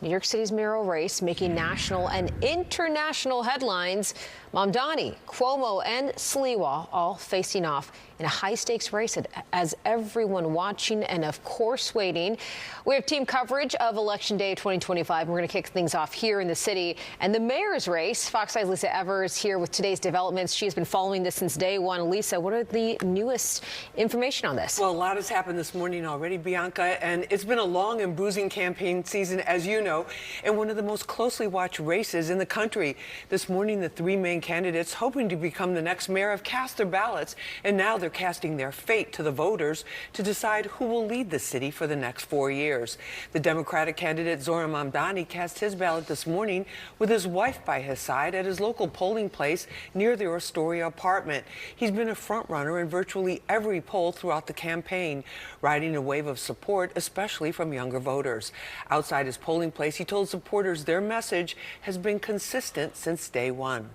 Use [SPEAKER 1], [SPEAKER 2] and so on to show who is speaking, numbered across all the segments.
[SPEAKER 1] New York City's mayoral race making national and international headlines. Mamdani, Cuomo, and Sliwa all facing off in a high-stakes race as everyone watching and, of course, waiting. We have team coverage of Election Day 2025. We're going to kick things off here in the city. And the mayor's race, Fox 5's Lisa Evers here with today's developments. She has been following this since day one. Lisa, what are the newest information on this?
[SPEAKER 2] Well, a lot has happened this morning already, Bianca, and it's been a long and bruising campaign season, as you know, and one of the most closely watched races in the country. This morning, the three main candidates hoping to become the next mayor have cast their ballots, and now they're casting their fate to the voters to decide who will lead the city for the next 4 years. The Democratic candidate Zohran Mamdani cast his ballot this morning with his wife by his side at his local polling place near their Astoria apartment. He's been a front-runner in virtually every poll throughout the campaign, riding a wave of support, especially from younger voters. Outside his polling place, he told supporters their message has been consistent since day one.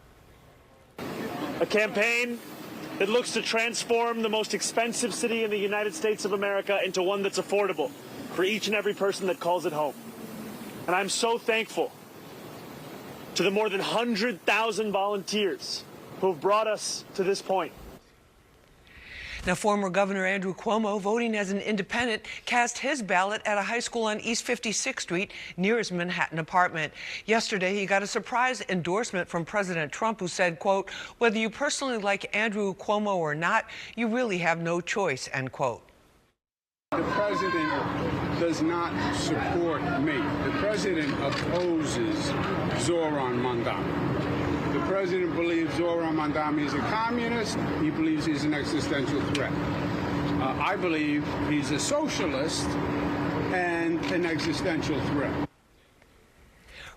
[SPEAKER 3] A campaign that looks to transform the most expensive city in the United States of America into one that's affordable for each and every person that calls it home. And I'm so thankful to the more than 100,000 volunteers who have brought us to this point.
[SPEAKER 2] Now, former Governor Andrew Cuomo, voting as an independent, cast his ballot at a high school on East 56th Street near his Manhattan apartment. Yesterday, he got a surprise endorsement from President Trump, who said, quote, "Whether you personally like Andrew Cuomo or not, you really have no choice," end quote.
[SPEAKER 4] The president does not support me. The president opposes Zohran Mamdani. The president believes Zohran Mamdani is a communist. He believes he's an existential threat. I believe he's a socialist and an existential threat.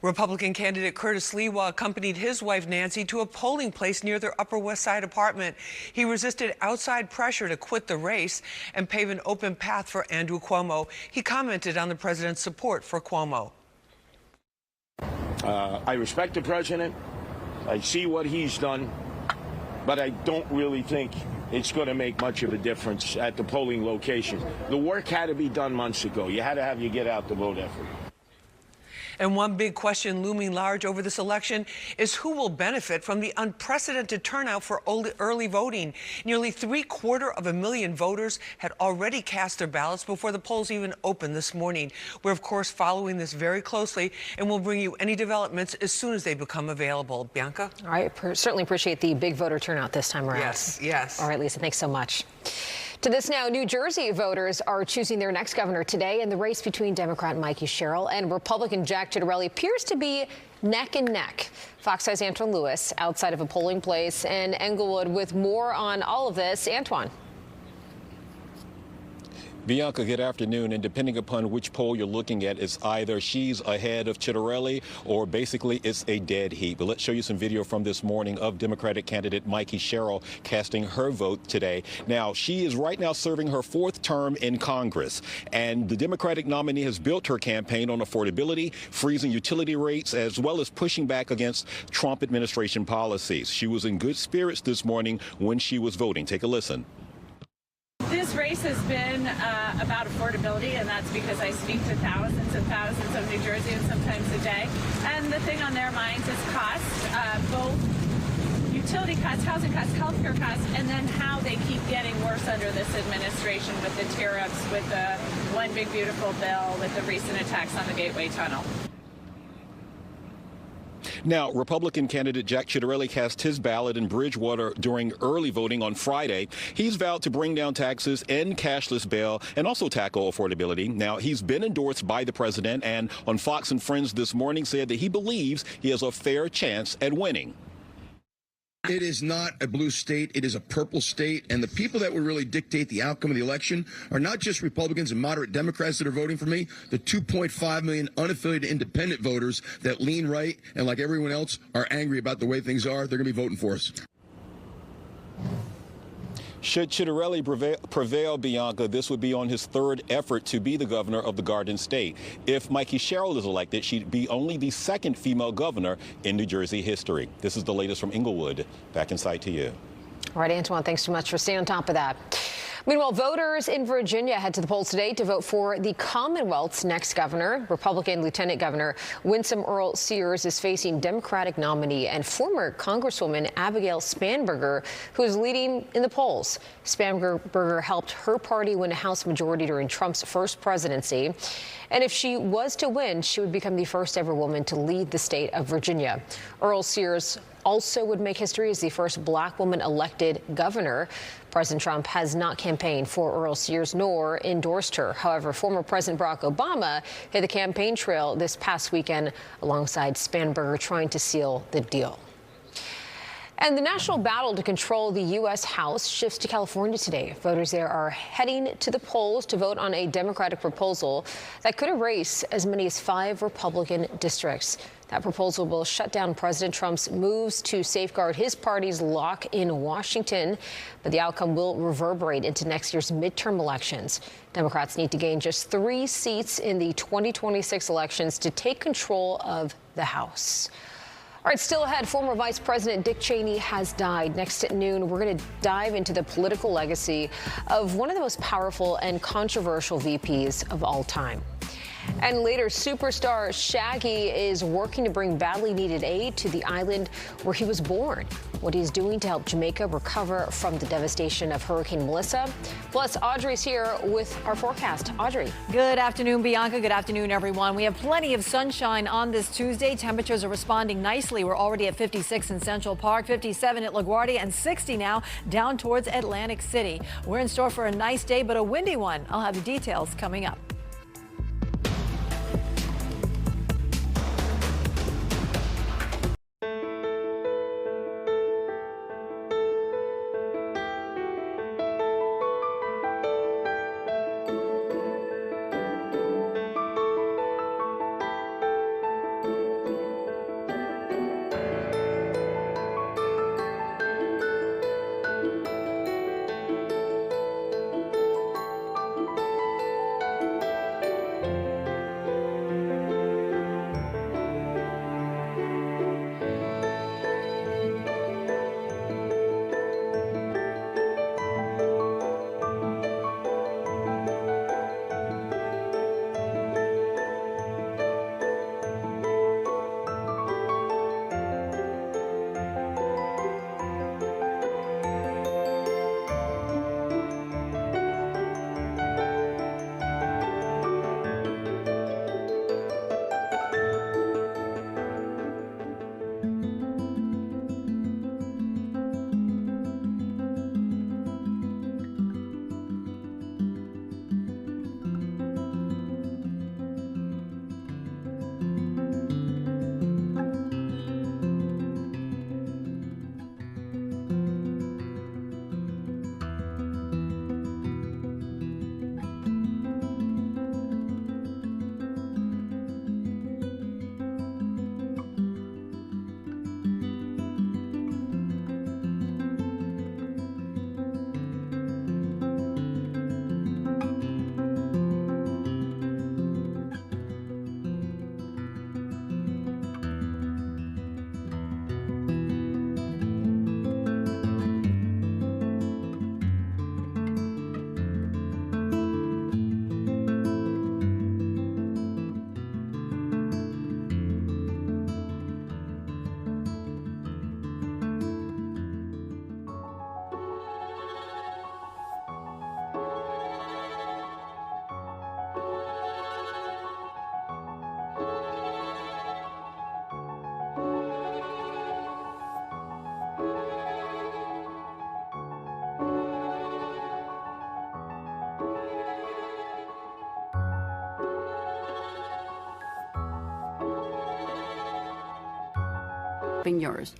[SPEAKER 2] Republican candidate Curtis Sliwa accompanied his wife Nancy to a polling place near their Upper West Side apartment. He resisted outside pressure to quit the race and pave an open path for Andrew Cuomo. He commented on the president's support for Cuomo.
[SPEAKER 5] I respect the president. I see what he's done, but I don't really think it's going to make much of a difference at the polling location. The work had to be done months ago. You had to have your get out the vote effort.
[SPEAKER 2] And one big question looming large over this election is who will benefit from the unprecedented turnout for early voting. Nearly 750,000 voters had already cast their ballots before the polls even opened this morning. We're, of course, following this very closely, and we'll bring you any developments as soon as they become available. Bianca?
[SPEAKER 1] All right. Certainly appreciate the big voter turnout this time around.
[SPEAKER 2] Yes, yes.
[SPEAKER 1] All right, Lisa, thanks so much. To this now, New Jersey voters are choosing their next governor today, and the race between Democrat Mikey Sherrill and Republican Jack Ciattarelli appears to be neck and neck. Fox 5's Antoine Lewis outside of a polling place in Englewood with more on all of this. Antoine.
[SPEAKER 6] Bianca, good afternoon. And depending upon which poll you're looking at, it's either she's ahead of Ciattarelli or basically it's a dead heat. But let's show you some video from this morning of Democratic candidate Mikey Sherrill casting her vote today. Now, she is right now serving her 4th term in Congress, and the Democratic nominee has built her campaign on affordability, freezing utility rates, as well as pushing back against Trump administration policies. She was in good spirits this morning when she was voting. Take a listen.
[SPEAKER 7] This race has been about affordability, and that's because I speak to thousands and thousands of New Jerseyans sometimes a day. And the thing on their minds is cost, both utility costs, housing costs, healthcare costs, and then how they keep getting worse under this administration with the tariffs, with the One Big Beautiful Bill, with the recent attacks on the Gateway Tunnel.
[SPEAKER 6] Now, Republican candidate Jack Ciattarelli cast his ballot in Bridgewater during early voting on Friday. He's vowed to bring down taxes, end cashless bail, and also tackle affordability. Now, he's been endorsed by the president, and on Fox and Friends this morning said that he believes he has a fair chance at winning.
[SPEAKER 8] It is not a blue state. It is a purple state. And the people that will really dictate the outcome of the election are not just Republicans and moderate Democrats that are voting for me, the 2.5 million unaffiliated independent voters that lean right and, like everyone else, are angry about the way things are. They're going to be voting for us.
[SPEAKER 6] Should Ciattarelli prevail, Bianca, this would be on his 3rd effort to be the governor of the Garden State. If Mikey Sherrill is elected, she'd be only the 2nd female governor in New Jersey history. This is the latest from Englewood. Back inside to you.
[SPEAKER 1] All right, Antoine, thanks so much for staying on top of that. Meanwhile, voters in Virginia head to the polls today to vote for the Commonwealth's next governor. Republican Lieutenant Governor Winsome Earl Sears is facing Democratic nominee and former Congresswoman Abigail Spanberger, who is leading in the polls. Spanberger helped her party win a House majority during Trump's first presidency. And if she was to win, she would become the first ever woman to lead the state of Virginia. Earl Sears also would make history as the first black woman elected governor. President Trump has not campaigned for Earl Sears nor endorsed her. However, former President Barack Obama hit the campaign trail this past weekend alongside Spanberger, trying to seal the deal. And the national battle to control the U.S. House shifts to California today. Voters there are heading to the polls to vote on a Democratic proposal that could erase as many as 5 Republican districts. That proposal will shut down President Trump's moves to safeguard his party's lock in Washington, but the outcome will reverberate into next year's midterm elections. Democrats need to gain just 3 seats in the 2026 elections to take control of the House. All right, still ahead, former Vice President Dick Cheney has died. Next at noon, we're going to dive into the political legacy of one of the most powerful and controversial VPs of all time. And later, superstar Shaggy is working to bring badly needed aid to the island where he was born. What he's doing to help Jamaica recover from the devastation of Hurricane Melissa. Plus, Audrey's here with our forecast. Audrey.
[SPEAKER 9] Good afternoon, Bianca. Good afternoon, everyone. We have plenty of sunshine on this Tuesday. Temperatures are responding nicely. We're already at 56 in Central Park, 57 at LaGuardia, and 60 now down towards Atlantic City. We're in store for a nice day, but a windy one. I'll have the details coming up.
[SPEAKER 10] Yours.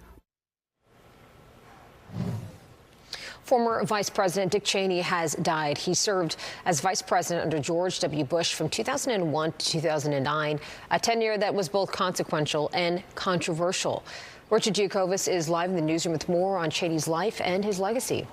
[SPEAKER 1] Former Vice President Dick Cheney has died. He served as vice president under George W. Bush from 2001 to 2009, a tenure that was both consequential and controversial. Richard Giacobas is live in the newsroom with more on Cheney's life and his legacy.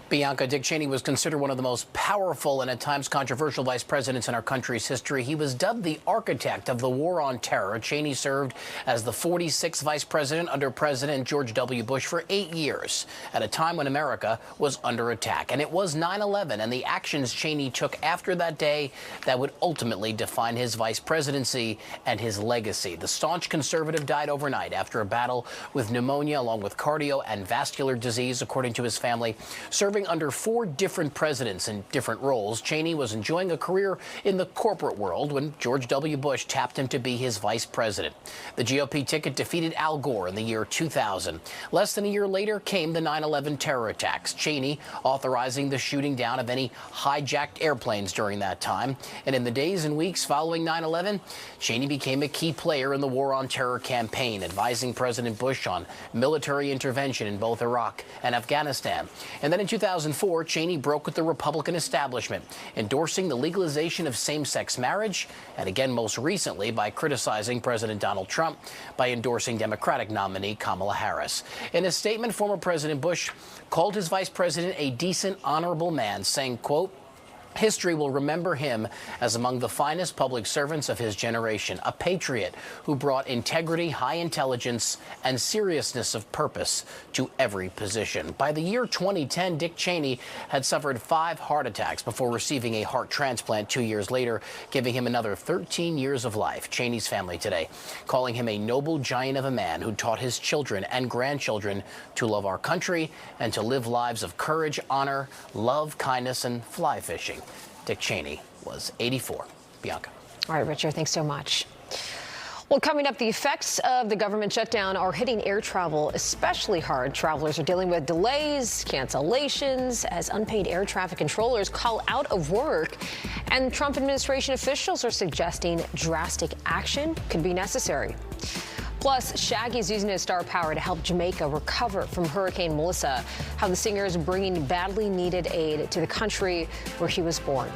[SPEAKER 10] Bianca, Dick Cheney was considered one of the most powerful and at times controversial vice presidents in our country's history. He was dubbed the architect of the war on terror. Cheney served as the 46th vice president under President George W. Bush for 8 years, at a time when America was under attack. And it was 9/11 and the actions Cheney took after that day that would ultimately define his vice presidency and his legacy. The staunch conservative died overnight after a battle with pneumonia along with cardio and vascular disease, according to his family. Serving under 4 different presidents in different roles, Cheney was enjoying a career in the corporate world when George W. Bush tapped him to be his vice president. The GOP ticket defeated Al Gore in the year 2000. Less than a year later came the 9/11 terror attacks, Cheney authorizing the shooting down of any hijacked airplanes during that time. And in the days and weeks following 9/11, Cheney became a key player in the war on terror campaign, advising President Bush on military intervention in both Iraq and Afghanistan. And then in 2004, Cheney broke with the Republican establishment, endorsing the legalization of same-sex marriage, and again most recently by criticizing President Donald Trump by endorsing Democratic nominee Kamala Harris. In a statement, former President Bush called his vice president a decent, honorable man, saying, quote, "History will remember him as among the finest public servants of his generation, a patriot who brought integrity, high intelligence, and seriousness of purpose to every position." By the year 2010, Dick Cheney had suffered 5 heart attacks before receiving a heart transplant 2 years later, giving him another 13 years of life. Cheney's family today calling him a noble giant of a man who taught his children and grandchildren to love our country and to live lives of courage, honor, love, kindness, and fly fishing. Dick Cheney was 84. Bianca.
[SPEAKER 1] All right, Richard, thanks so much. Well, coming up, the effects of the government shutdown are hitting air travel especially hard. Travelers are dealing with delays, cancellations, as unpaid air traffic controllers call out of work. And Trump administration officials are suggesting drastic action could be necessary. Plus, Shaggy's using his star power to help Jamaica recover from Hurricane Melissa. How the singer is bringing badly needed aid to the country where he was born.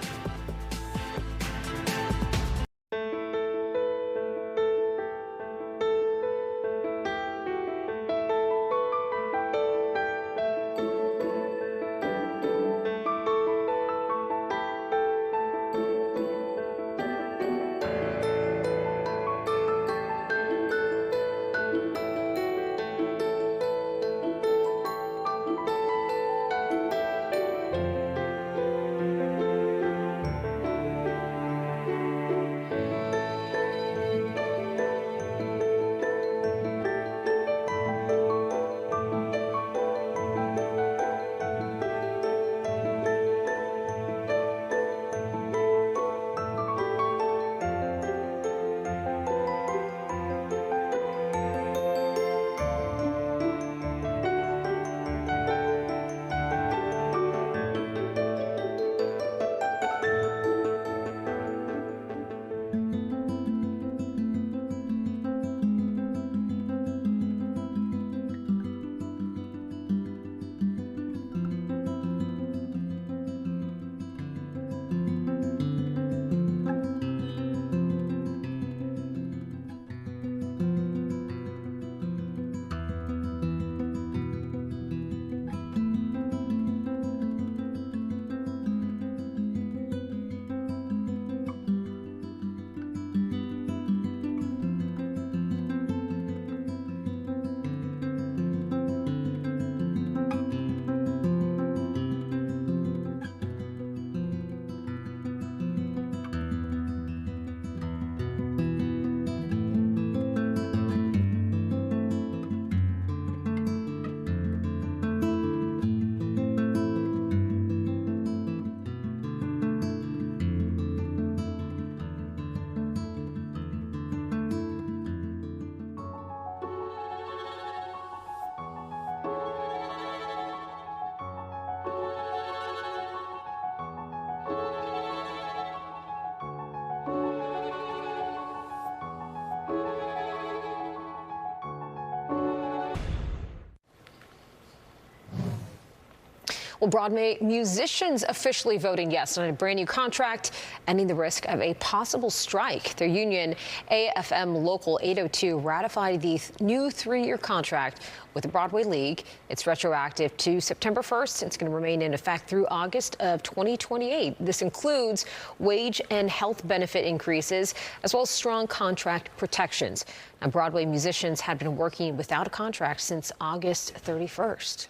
[SPEAKER 1] Well, Broadway musicians officially voting yes on a brand new contract, ending the risk of a possible strike. Their union, AFM Local 802, ratified the new 3-year contract with the Broadway League. It's retroactive to September 1st. It's going to remain in effect through August of 2028. This includes wage and health benefit increases, as well as strong contract protections. Now, Broadway musicians had been working without a contract since August 31st.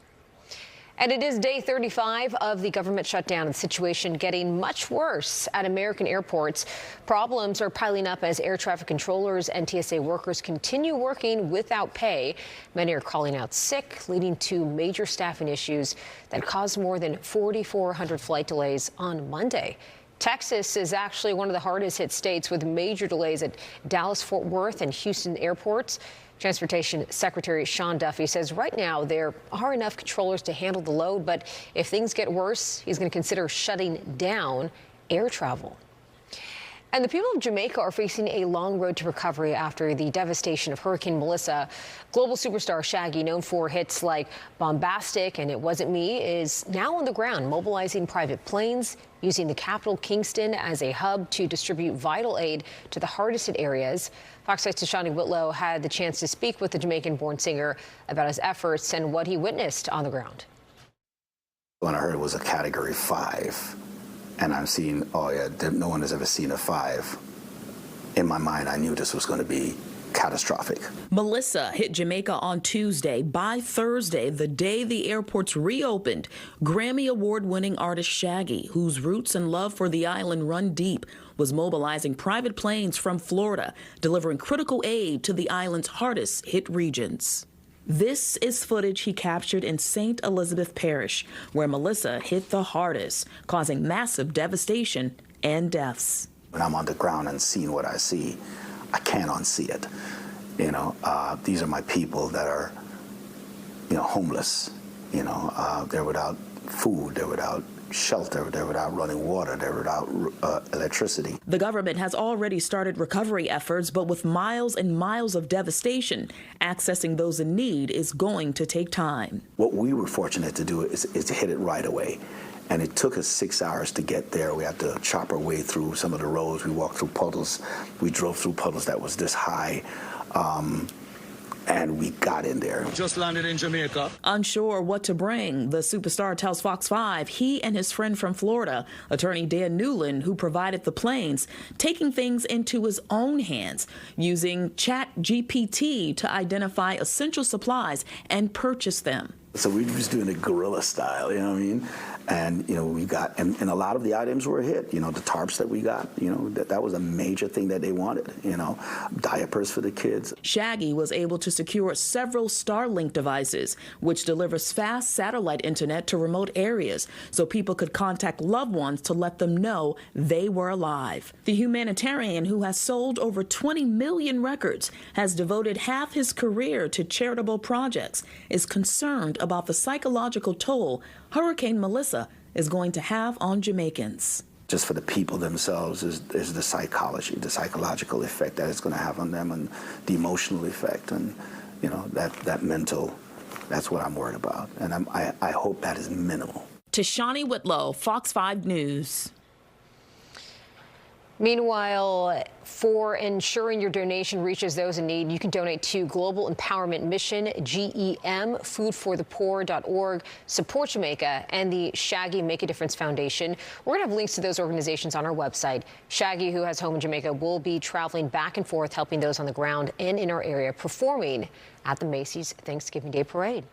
[SPEAKER 1] And it is day 35 of the government shutdown, and the situation getting much worse at American airports. Problems are piling up as air traffic controllers and TSA workers continue working without pay. Many are calling out sick, leading to major staffing issues that caused more than 4,400 flight delays on Monday. Texas is actually one of the hardest hit states, with major delays at Dallas, Fort Worth, and Houston airports. Transportation Secretary Sean Duffy says right now there are enough controllers to handle the load, but if things get worse, he's going to consider shutting down air travel. And the people of Jamaica are facing a long road to recovery after the devastation of Hurricane Melissa. Global superstar Shaggy, known for hits like Bombastic and It Wasn't Me, is now on the ground mobilizing private planes, using the capital Kingston as a hub to distribute vital aid to the hardest hit areas. Fox 6's Tashani Whitlow had the chance to speak with the Jamaican-born singer about his efforts and what he witnessed on the ground.
[SPEAKER 11] When I heard it was a Category 5, and I'm seeing, oh yeah, no one has ever seen a 5. In my mind, I knew this was going to be catastrophic.
[SPEAKER 12] Melissa hit Jamaica on Tuesday. By Thursday, the day the airports reopened, Grammy Award-winning artist Shaggy, whose roots and love for the island run deep, was mobilizing private planes from Florida, delivering critical aid to the island's hardest hit regions. This is footage he captured in St. Elizabeth Parish, where Melissa hit the hardest, causing massive devastation and deaths.
[SPEAKER 11] When I'm on the ground and seeing what I see, I can't unsee it. These are my people that are, homeless. They're without food, they're without shelter, they're without running water, they're without electricity.
[SPEAKER 12] The government has already started recovery efforts, but with miles and miles of devastation, accessing those in need is going to take time.
[SPEAKER 11] What we were fortunate to do is to hit it right away. And it took us 6 hours to get there. We had to chop our way through some of the roads. We walked through puddles. We drove through puddles that was this high. And we got in there.
[SPEAKER 13] Just landed in Jamaica.
[SPEAKER 12] Unsure what to bring, the superstar tells Fox 5 he and his friend from Florida, attorney Dan Newland, who provided the planes, taking things into his own hands, using ChatGPT to identify essential supplies and purchase them.
[SPEAKER 11] So we was doing it guerrilla style, you know what I mean? And, we got, and a lot of the items were a hit, the tarps that we got, that was a major thing that they wanted, diapers for the kids.
[SPEAKER 12] Shaggy was able to secure several Starlink devices, which delivers fast satellite internet to remote areas so people could contact loved ones to let them know they were alive. The humanitarian, who has sold over 20 million records, has devoted half his career to charitable projects, is concerned about the psychological toll Hurricane Melissa is going to have on Jamaicans.
[SPEAKER 11] Just for the people themselves is the psychology, the psychological effect that it's going to have on them, and the emotional effect, and that mental. That's what I'm worried about, and I hope that is minimal.
[SPEAKER 12] Tashani Whitlow, Fox 5 News.
[SPEAKER 1] Meanwhile, for ensuring your donation reaches those in need, you can donate to Global Empowerment Mission, GEM, foodforthepoor.org, Support Jamaica, and the Shaggy Make a Difference Foundation. We're going to have links to those organizations on our website. Shaggy, who has home in Jamaica, will be traveling back and forth, helping those on the ground and in our area, performing at the Macy's Thanksgiving Day Parade.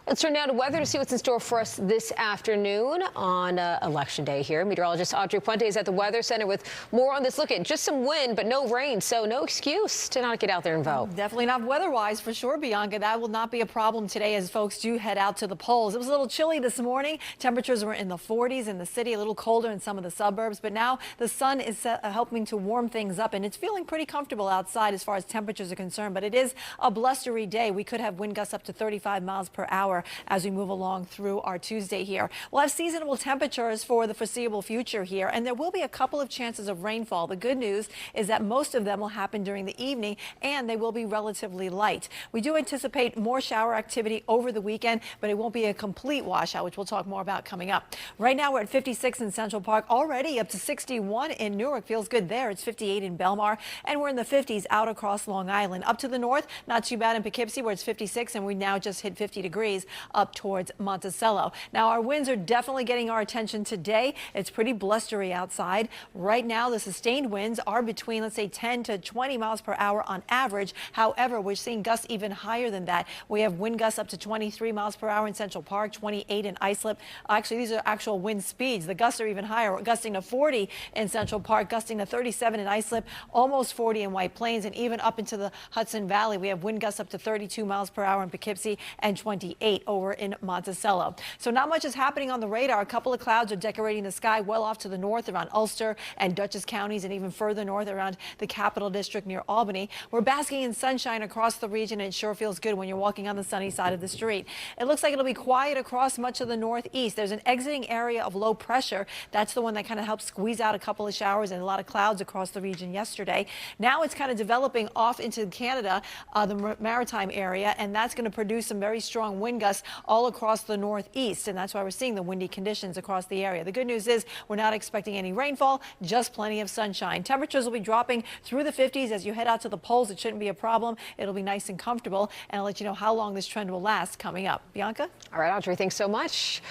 [SPEAKER 1] Let's turn now to weather to see what's in store for us this afternoon on Election Day here. Meteorologist Audrey Puente is at the Weather Center with more on this. Look at just some wind, but no rain, so no excuse to not get out there and vote.
[SPEAKER 9] Definitely not weather-wise for sure, Bianca. That will not be a problem today as folks do head out to the polls. It was a little chilly this morning. Temperatures were in the 40s in the city, a little colder in some of the suburbs, but now the sun is helping to warm things up, and it's feeling pretty comfortable outside as far as temperatures are concerned, but it is a blustery day. We could have wind gusts up to 35 miles per hour. hour as we move along through our Tuesday here. We'll have seasonable temperatures for the foreseeable future here, and there will be a couple of chances of rainfall. The good news is that most of them will happen during the evening, and they will be relatively light. We do anticipate more shower activity over the weekend, but it won't be a complete washout, which we'll talk more about coming up. Right now, we're at 56 in Central Park, already up to 61 in Newark. Feels good there. It's 58 in Belmar, and we're in the 50s out across Long Island. Up to the north, not too bad in Poughkeepsie, where it's 56, and we now just hit 50 degrees up towards Monticello. Now, our winds are definitely getting our attention today. It's pretty blustery outside. Right now, the sustained winds are between, let's say, 10 to 20 miles per hour on average. However, we're seeing gusts even higher than that. We have wind gusts up to 23 miles per hour in Central Park, 28 in Islip. Actually, these are actual wind speeds. The gusts are even higher. We're gusting to 40 in Central Park, gusting to 37 in Islip, almost 40 in White Plains, and even up into the Hudson Valley. We have wind gusts up to 32 miles per hour in Poughkeepsie and 28 over in Monticello. So not much is happening on the radar. A couple of clouds are decorating the sky well off to the north around Ulster and Dutchess counties, and even further north around the Capital District near Albany. We're basking in sunshine across the region, and it sure feels good when you're walking on the sunny side of the street. It looks like it'll be quiet across much of the northeast. There's an exiting area of low pressure. That's the one that kind of helps squeeze out a couple of showers and a lot of clouds across the region yesterday. Now it's kind of developing off into Canada, the maritime area, and that's going to produce some very strong wind gusts all across the northeast, and that's why we're seeing the windy conditions across the area. The good news is we're not expecting any rainfall, just plenty of sunshine. Temperatures will be dropping through the 50s as you head out to the polls. It shouldn't be a problem. It'll be nice and comfortable, and I'll let you know how long this trend will last coming up. Bianca?
[SPEAKER 1] All right, Audrey, thanks so much.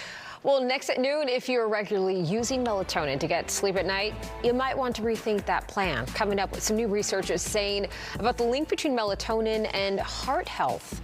[SPEAKER 1] Well, next at noon, if you're regularly using melatonin to get sleep at night, you might want to rethink that plan. Coming up with some new research is saying about the link between melatonin and heart health.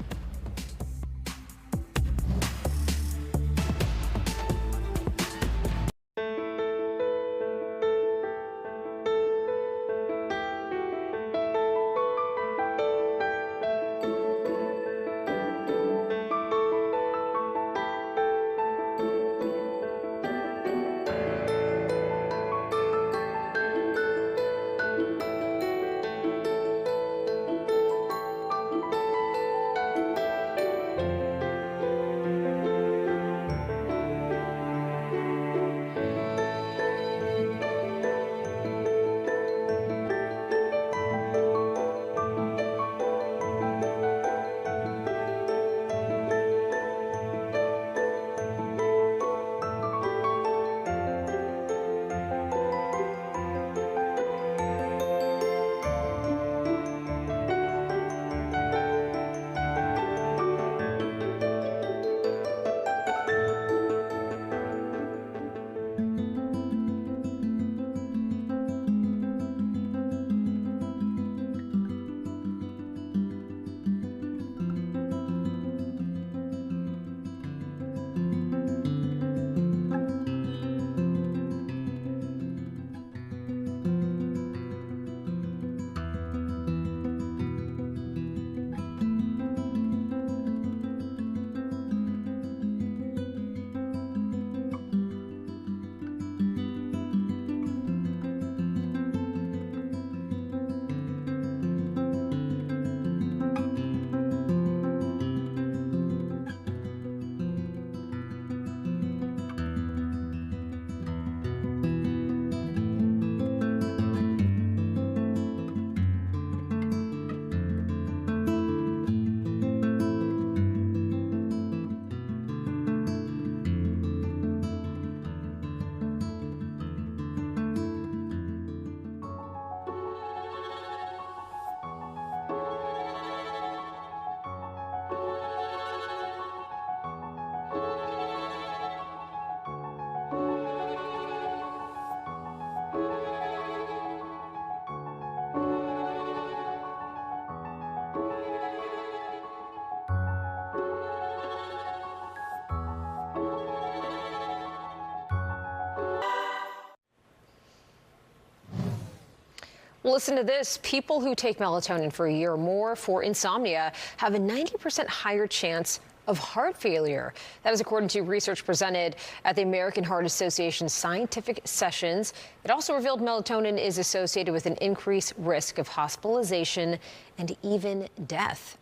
[SPEAKER 1] Well, listen to this. People who take melatonin for a year or more for insomnia have a 90% higher chance of heart failure. That is according to research presented at the American Heart Association scientific sessions. It also revealed melatonin is associated with an increased risk of hospitalization and even death.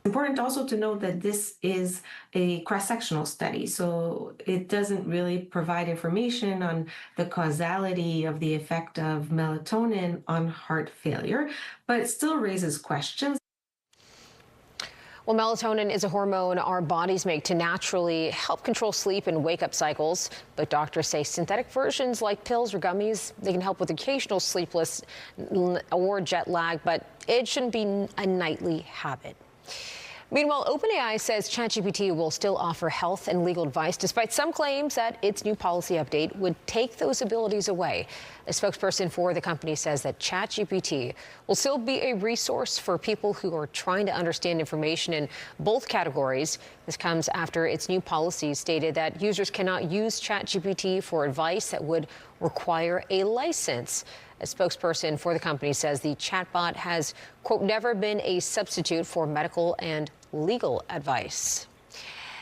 [SPEAKER 13] Important also to note that this is a cross-sectional study, so it doesn't really provide information on the causality of the effect of melatonin on heart failure, but it still raises questions.
[SPEAKER 1] Well, melatonin is a hormone our bodies make to naturally help control sleep and wake-up cycles. But doctors say synthetic versions like pills or gummies, they can help with occasional sleepless or jet lag, but it shouldn't be a nightly habit. Meanwhile, OpenAI says ChatGPT will still offer health and legal advice, despite some claims that its new policy update would take those abilities away. A spokesperson for the company says that ChatGPT will still be a resource for people who are trying to understand information in both categories. This comes after its new policy stated that users cannot use ChatGPT for advice that would require a license. A spokesperson for the company says the chatbot has, quote, never been a substitute for medical and legal advice.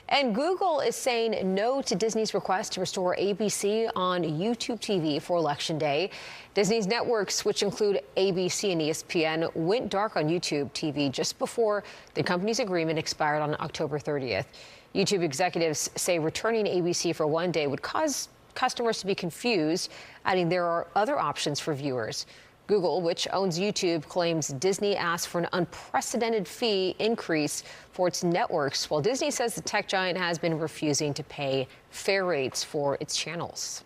[SPEAKER 1] And Google is saying no to Disney's request to restore ABC on YouTube TV for Election Day. Disney's networks, which include ABC and ESPN, went dark on YouTube TV just before the company's agreement expired on October 30th. YouTube executives say returning ABC for one day would cause customers to be confused, adding there are other options for viewers. Google, which owns YouTube, claims Disney asked for an unprecedented fee increase for its networks, while Disney says the tech giant has been refusing to pay fair rates for its channels.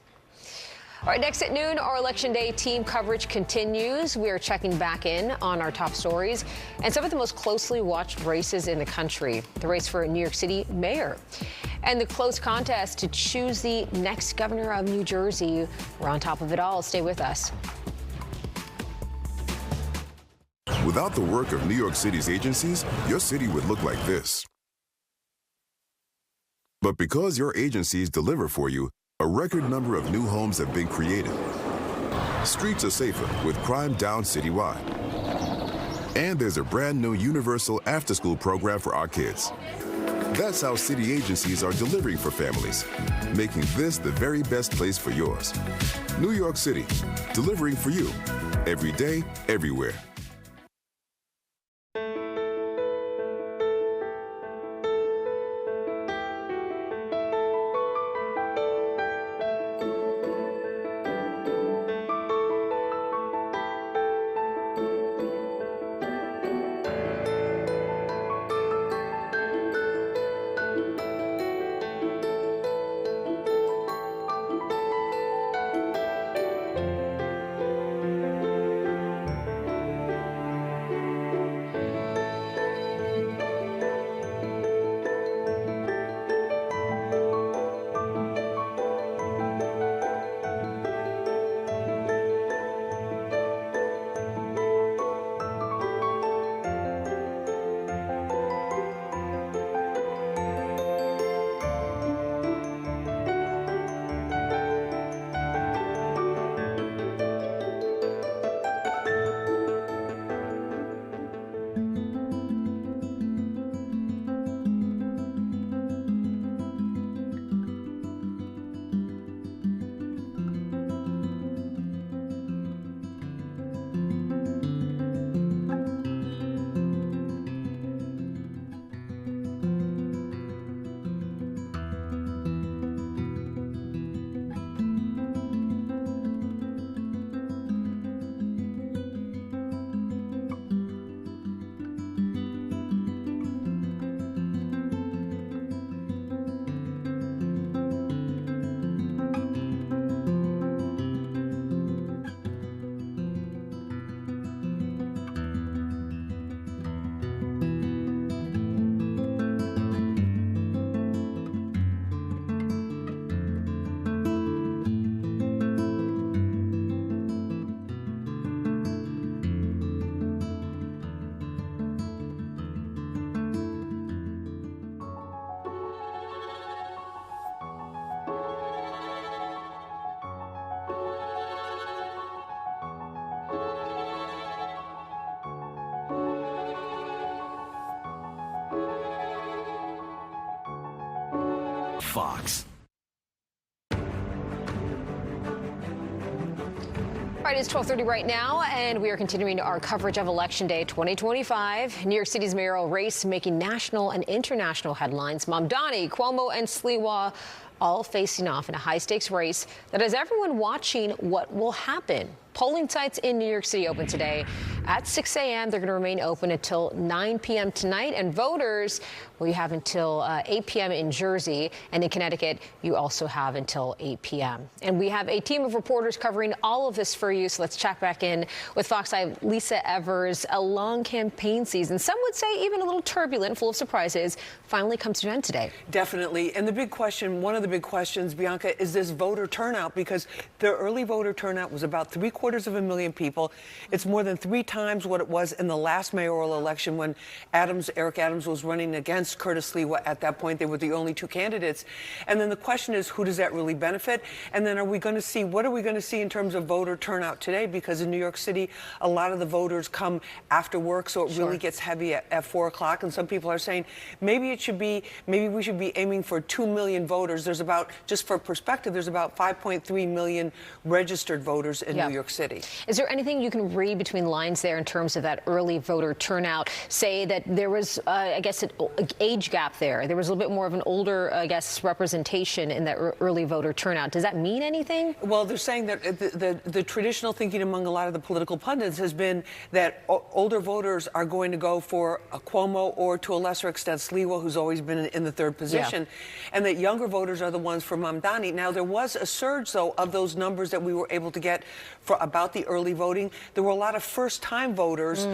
[SPEAKER 1] All right, next at noon, our Election Day team coverage continues. We are checking back in on our top stories and some of the most closely watched races in the country. The race for New York City mayor and the close contest to choose the next governor of New Jersey. We're on top of it all. Stay with us.
[SPEAKER 14] Without the work of New York City's agencies, your city would look like this. But because your agencies deliver for you, a record number of new homes have been created. Streets are safer with crime down citywide. And there's a brand new universal after-school program for our kids. That's how city agencies are delivering for families, making this the very best place for yours. New York City, delivering for you, every day, everywhere.
[SPEAKER 1] Fox. All right, it's 12:30 right now, and we are continuing our coverage of Election Day 2025. New York City's mayoral race making national and international headlines. Mamdani, Cuomo, and Sliwa all facing off in a high-stakes race that has everyone watching what will happen. Polling sites in New York City open today at 6 a.m. They're going to remain open until 9 p.m. tonight. And voters, well, you have until 8 p.m. in Jersey. And in Connecticut, you also have until 8 p.m. And we have a team of reporters covering all of this for you. So let's check back in with Fox 5 Lisa Evers. A long campaign season, some would say even a little turbulent, full of surprises, finally comes to an end today.
[SPEAKER 2] Definitely. And the big question, one of the big questions, Bianca, is this voter turnout, because the early voter turnout was about 750,000 people. It's more than 3 times what it was in the last mayoral election when Eric Adams was running against Curtis Sliwa. At that point, they were the only 2 candidates. And then the question is, who does that really benefit? And then what are we going to see in terms of voter turnout today? Because in New York City, a lot of the voters come after work, so it really gets heavy at 4 o'clock. And some people are saying maybe we should be aiming for 2 million voters. There's about, just for perspective, there's about 5.3 million registered voters in New York City.
[SPEAKER 1] Is there anything you can read between lines there in terms of that early voter turnout? Say that there was, I guess, an age gap there. There was a little bit more of an older, I guess, representation in that early voter turnout. Does that mean anything?
[SPEAKER 2] Well, they're saying that the traditional thinking among a lot of the political pundits has been that older voters are going to go for a Cuomo or, to a lesser extent, Sliwa, who's always been in the 3rd position, and that younger voters are the ones for Mamdani. Now, there was a surge, though, of those numbers that we were able to get for about the early voting. There were a lot of first-time voters,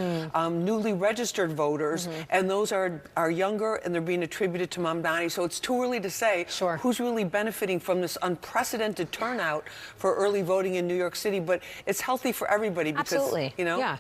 [SPEAKER 2] newly registered voters, and those are younger, and they're being attributed to Mamdani. So it's too early to say who's really benefiting from this unprecedented turnout for early voting in New York City. But it's healthy for everybody because, you know.
[SPEAKER 1] Yeah.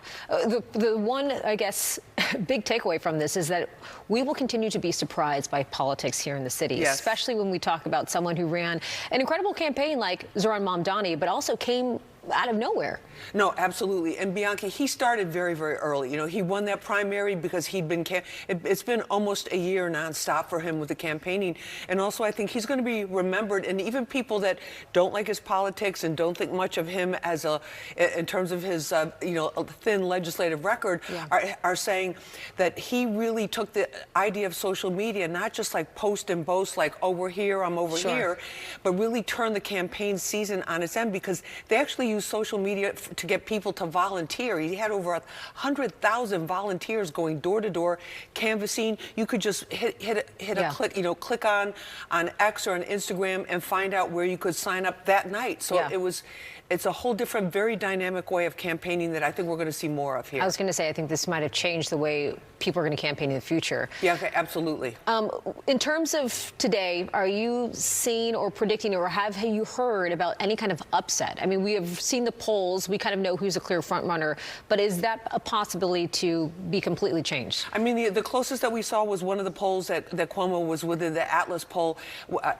[SPEAKER 1] The one, I guess, big takeaway from this is that we will continue to be surprised by politics here in the city, especially when we talk about someone who ran an incredible campaign like Zohran Mamdani, but also came out of nowhere.
[SPEAKER 2] No, absolutely. And Bianca, he started very, very early. You know, he won that primary because he'd been, it's been almost a year nonstop for him with the campaigning. And also, I think he's going to be remembered. And even people that don't like his politics and don't think much of him as in terms of his, you know, thin legislative record, are saying that he really took the idea of social media, not just like post and boast, like, oh, we're here, I'm over here, but really turned the campaign season on its end, because they actually use social media to get people to volunteer. He had over 100,000 volunteers going door to door, canvassing. You could just hit a click, you know, click on X or on Instagram and find out where you could sign up that night. So it's a whole different, very dynamic way of campaigning that I think we're going to see more of here.
[SPEAKER 1] I was going to say, I think this might have changed the way people are going to campaign in the future.
[SPEAKER 2] Yeah, okay, absolutely.
[SPEAKER 1] In terms of today, are you seeing or predicting, or have you heard about any kind of upset? I mean, we have seen the polls. We kind of know who's a clear front runner, but is that a possibility to be completely changed?
[SPEAKER 2] I mean, the closest that we saw was one of the polls that Cuomo was within, the Atlas poll,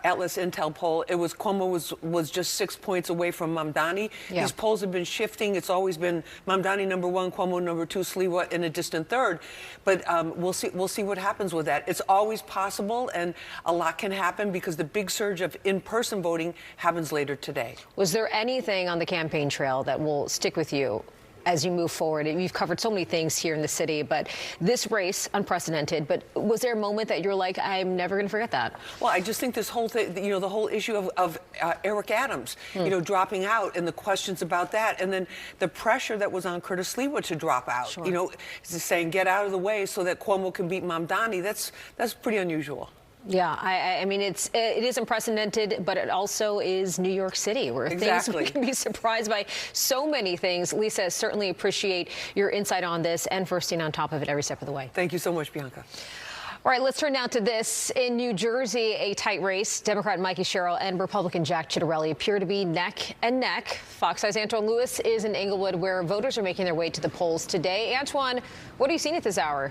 [SPEAKER 2] Atlas Intel poll. It was Cuomo was just 6 points away from Mamdani. These polls have been shifting. It's always been Mamdani number 1, Cuomo number 2, Sliwa in a distant 3rd. But we'll see what happens with that. It's always possible, and a lot can happen because the big surge of in-person voting happens later today.
[SPEAKER 1] Was there anything on the campaign trail that will stick with you as you move forward? You've covered so many things here in the city, but this race, unprecedented. But was there a moment that you're like, I'm never going to forget that?
[SPEAKER 2] Well, I just think this whole thing, you know, the whole issue of Eric Adams, you know, dropping out, and the questions about that, and then the pressure that was on Curtis Sliwa to drop out. You know, saying get out of the way so that Cuomo can beat Mamdani. That's pretty unusual.
[SPEAKER 1] Yeah, I mean, it is unprecedented, but it also is New York City, where things we can be surprised by so many things. Lisa, certainly appreciate your insight on this and for staying on top of it every step of the way.
[SPEAKER 2] Thank you so much, Bianca.
[SPEAKER 1] All right, let's turn now to this. In New Jersey, a tight race. Democrat Mikey Sherrill and Republican Jack Ciattarelli appear to be neck and neck. Fox 5's Antoine Lewis is in Englewood, where voters are making their way to the polls today. Antoine, what are you seeing at this hour?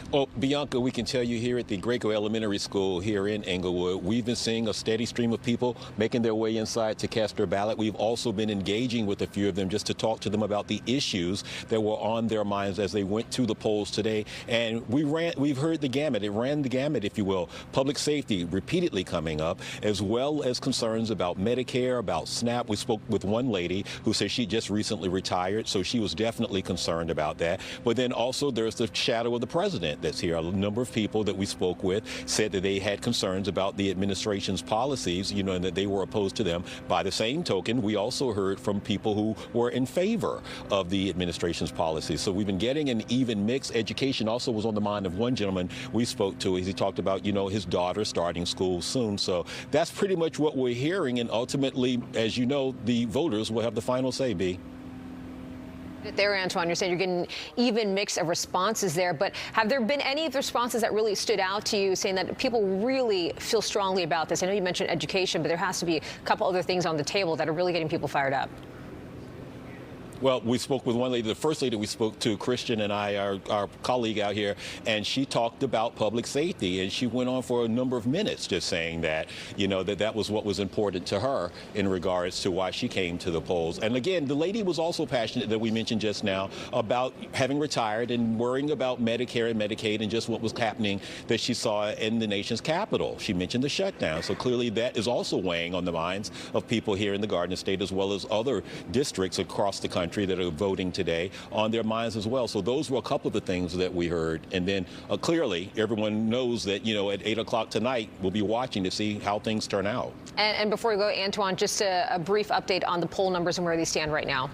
[SPEAKER 6] Well, Bianca, we can tell you here at the Graco Elementary School here in Englewood, we've been seeing a steady stream of people making their way inside to cast their ballot. We've also been engaging with a few of them just to talk to them about the issues that were on their minds as they went to the polls today. And we've heard the gamut. It ran the gamut, if you will. Public safety repeatedly coming up, as well as concerns about Medicare, about SNAP. We spoke with one lady who said she just recently retired, so she was definitely concerned about that. But then also there's the shadow of the president that's here. A number of people that we spoke with said that they had concerns about the administration's policies, you know, and that they were opposed to them. By the same token, we also heard from people who were in favor of the administration's policies. So we've been getting an even mix. Education also was on the mind of one gentleman we spoke to as he talked about, you know, his daughter starting school soon. So that's pretty much what we're hearing. And ultimately, as you know, the voters will have the final say, B.
[SPEAKER 1] There, Antoine, you're saying you're getting an even mix of responses there, but have there been any of the responses that really stood out to you, saying that people really feel strongly about this? I know you mentioned education, but there has to be a couple other things on the table that are really getting people fired up.
[SPEAKER 6] Well, we spoke with one lady, the first lady we spoke to, Christian and I, our colleague out here, and she talked about public safety, and she went on for a number of minutes just saying that, you know, that was what was important to her in regards to why she came to the polls. And again, the lady was also passionate, that we mentioned just now, about having retired and worrying about Medicare and Medicaid and just what was happening that she saw in the nation's capital. She mentioned the shutdown. So clearly that is also weighing on the minds of people here in the Garden State, as well as other districts across the country that are voting today, on their minds as well. So those were a couple of the things that we heard. And then clearly everyone knows that, you know, at 8 o'clock tonight, we'll be watching to see how things turn out.
[SPEAKER 1] And before we go, Antoine, just a brief update on the poll numbers and where they stand right now.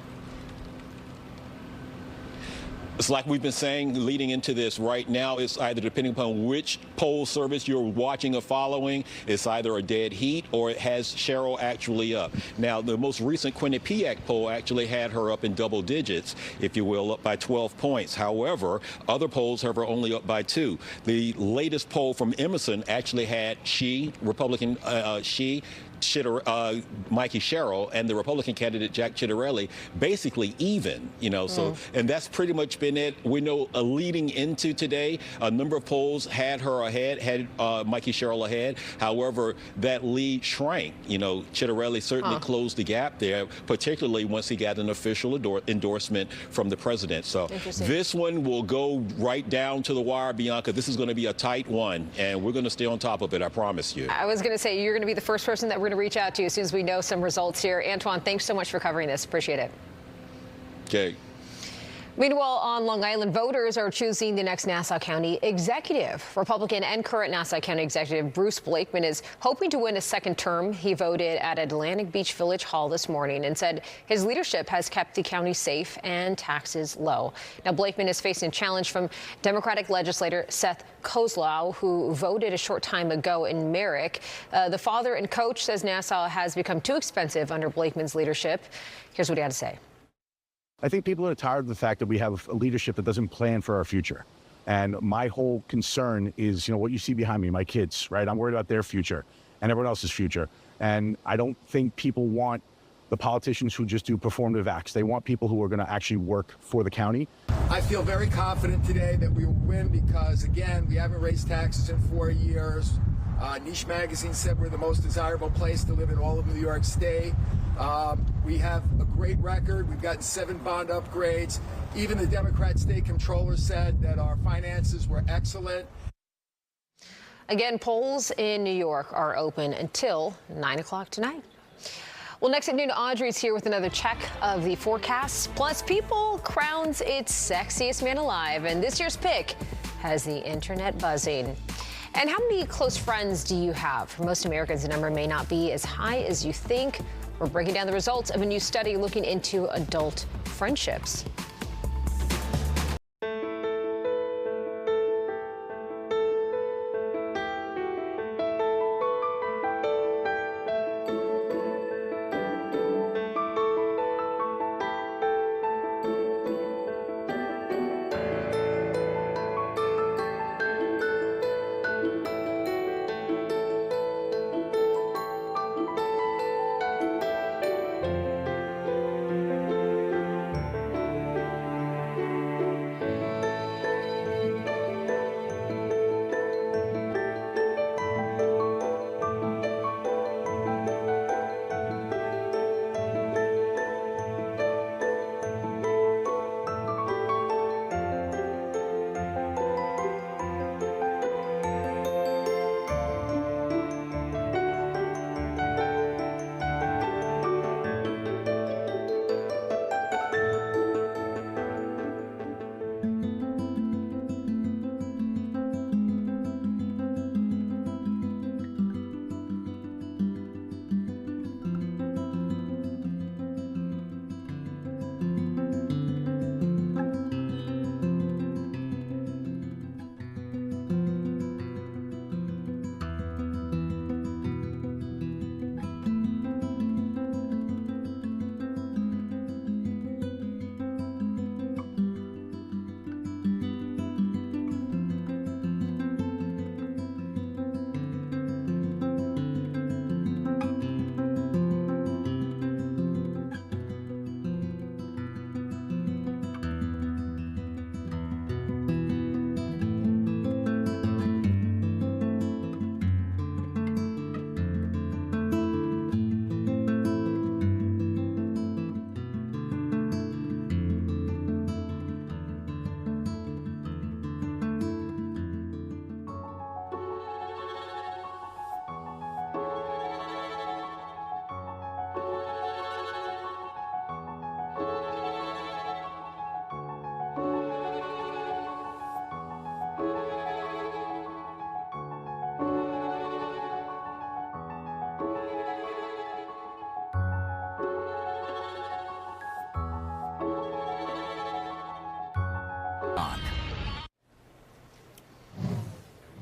[SPEAKER 6] It's like we've been saying leading into this. Right now, it's either, depending upon which poll service you're watching or following, it's either a dead heat or it has Cheryl actually up. Now, the most recent Quinnipiac poll actually had her up in double digits, if you will, up by 12 points. However, other polls have her only up by 2. The latest poll from Emerson actually had Republican Mikey Sherrill and the Republican candidate Jack Ciattarelli basically even, you know, so, and that's pretty much been it. We know leading into today, a number of polls had her ahead, had Mikey Sherrill ahead. However, that lead shrank. You know, Ciattarelli certainly closed the gap there, particularly once he got an official endorsement from the president. So this one will go right down to the wire, Bianca. This is going to be a tight one, and we're going to stay on top of it, I promise you.
[SPEAKER 1] I was going to say, you're going to be the first person that we're to reach out to you as soon as we know some results here. Antoine, thanks so much for covering this. Appreciate it.
[SPEAKER 6] Okay.
[SPEAKER 1] Meanwhile, on Long Island, voters are choosing the next Nassau County executive. Republican and current Nassau County executive Bruce Blakeman is hoping to win a second term. He voted at Atlantic Beach Village Hall this morning and said his leadership has kept the county safe and taxes low. Now, Blakeman is facing a challenge from Democratic legislator Seth Kozlow, who voted a short time ago in Merrick. The father and coach says Nassau has become too expensive under Blakeman's leadership. Here's what he had to say.
[SPEAKER 15] I think people are tired of the fact that we have a leadership that doesn't plan for our future. And my whole concern is, you know, what you see behind me, my kids, right? I'm worried about their future and everyone else's future. And I don't think people want the politicians who just do performative acts. They want people who are going to actually work for the county.
[SPEAKER 16] I feel very confident today that we will win because, again, we haven't raised taxes in 4 years. Niche Magazine said we're the most desirable place to live in all of New York State. We have a great record. We've gotten 7 bond upgrades. Even the Democrat state controller said that our finances were excellent.
[SPEAKER 1] Again, polls in New York are open until 9 o'clock tonight. Well, next at noon, Audrey's here with another check of the forecasts. Plus, People crowns its sexiest man alive, and this year's pick has the internet buzzing. And how many close friends do you have? For most Americans, the number may not be as high as you think. We're breaking down the results of a new study looking into adult friendships.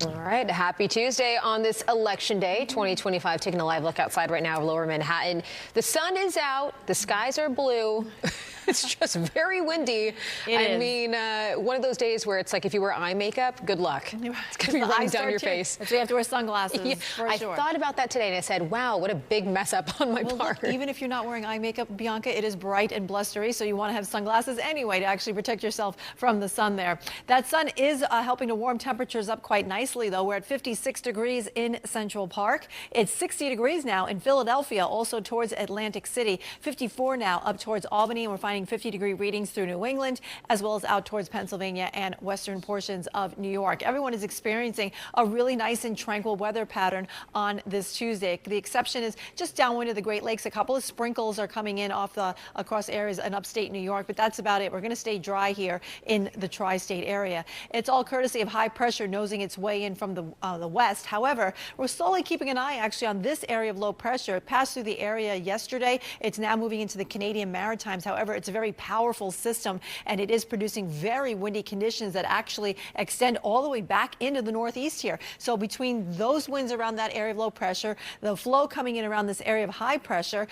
[SPEAKER 1] All right, happy Tuesday on this election day, 2025. Taking a live look outside right now of Lower Manhattan. The sun is out, the skies are blue. It's just very windy. I mean, one of those days where it's like if you wear eye makeup, good luck. It's going to be running down your face.
[SPEAKER 9] So you have to wear sunglasses.
[SPEAKER 1] Yeah,
[SPEAKER 9] for
[SPEAKER 1] I
[SPEAKER 9] sure.
[SPEAKER 1] thought about that today and I said, wow, what a big mess up on my part.
[SPEAKER 9] Look, even if you're not wearing eye makeup, Bianca, it is bright and blustery, so you want to have sunglasses anyway to actually protect yourself from the sun there. That sun is helping to warm temperatures up quite nicely, though. We're at 56 degrees in Central Park. It's 60 degrees now in Philadelphia, also towards Atlantic City. 54 now up towards Albany, and we're finding 50-degree readings through New England, as well as out towards Pennsylvania and western portions of New York. Everyone is experiencing a really nice and tranquil weather pattern on this Tuesday. The exception is just downwind of the Great Lakes. A couple of sprinkles are coming in across areas in upstate New York, but that's about it. We're going to stay dry here in the tri-state area. It's all courtesy of high pressure nosing its way in from the west. However, we're slowly keeping an eye actually on this area of low pressure. It passed through the area yesterday. It's now moving into the Canadian Maritimes. However, it's a very powerful system, and it is producing very windy conditions that actually extend all the way back into the northeast here. So between those winds around that area of low pressure, the flow coming in around this area of high pressure,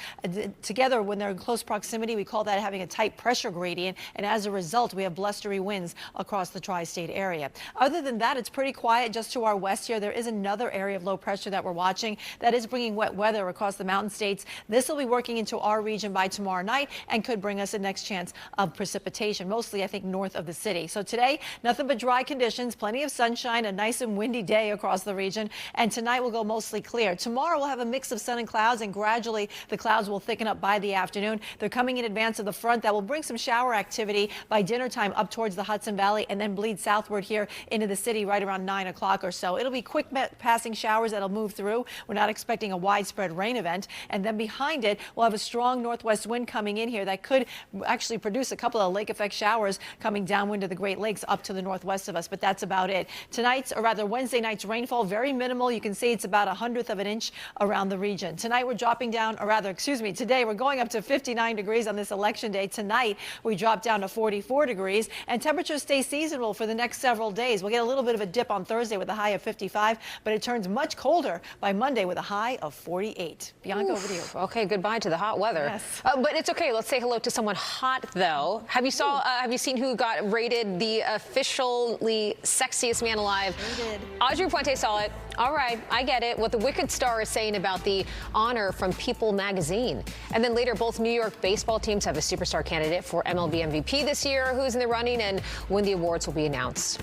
[SPEAKER 9] together when they're in close proximity, we call that having a tight pressure gradient, and as a result, we have blustery winds across the tri-state area. Other than that, it's pretty quiet just to our west here. There is another area of low pressure that we're watching that is bringing wet weather across the mountain states. This will be working into our region by tomorrow night and could bring us a next chance of precipitation, mostly I think north of the city. So today, nothing but dry conditions, plenty of sunshine, a nice and windy day across the region, and tonight will go mostly clear. Tomorrow we'll have a mix of sun and clouds, and gradually the clouds will thicken up by the afternoon. They're coming in advance of the front that will bring some shower activity by dinner time up towards the Hudson Valley and then bleed southward here into the city right around 9 o'clock or so. It'll be quick passing showers that'll move through. We're not expecting a widespread rain event. And then behind it, we'll have a strong northwest wind coming in here that could actually produce a couple of lake effect showers coming downwind of the Great Lakes up to the northwest of us. But that's about it. Tonight's, or rather Wednesday night's rainfall, very minimal. You can see it's about 1/100 of an inch around the region. Tonight we're dropping down, or rather, excuse me, today we're going up to 59 degrees on this election day. Tonight we drop down to 44 degrees, and temperatures stay seasonal for the next several days. We'll get a little bit of a dip on Thursday with a high of 55, but it turns much colder by Monday with a high of 48. Bianca, over to you.
[SPEAKER 1] Okay, goodbye to the hot weather.
[SPEAKER 9] Yes.
[SPEAKER 1] But it's okay. Let's say hello to someone hot, though. Have you seen who got rated the officially sexiest man alive?
[SPEAKER 9] I did.
[SPEAKER 1] Audrey Puente saw it. All right, I get it. What the Wicked Star is saying about the honor from People magazine. And then later, both New York baseball teams have a superstar candidate for MLB MVP this year who's in the running, and when the awards will be announced.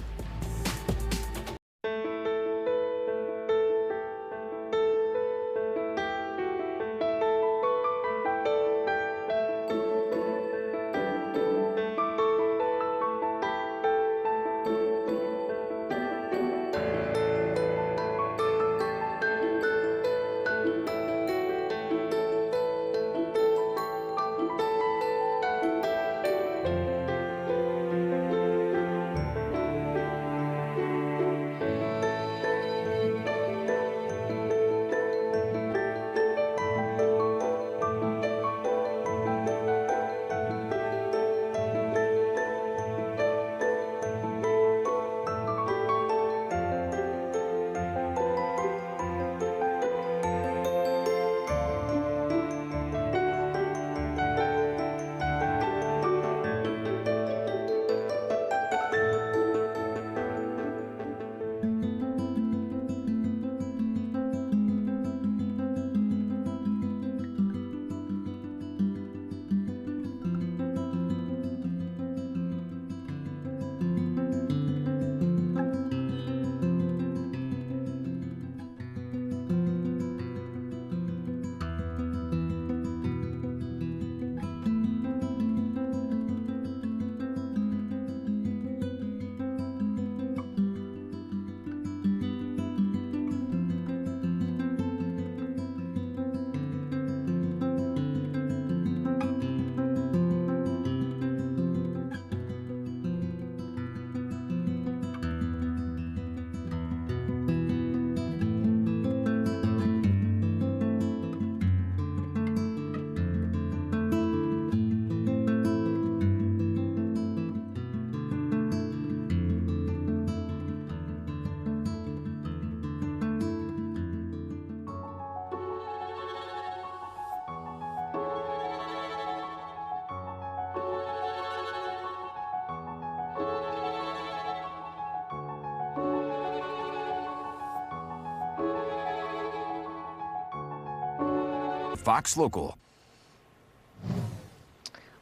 [SPEAKER 17] Fox Local.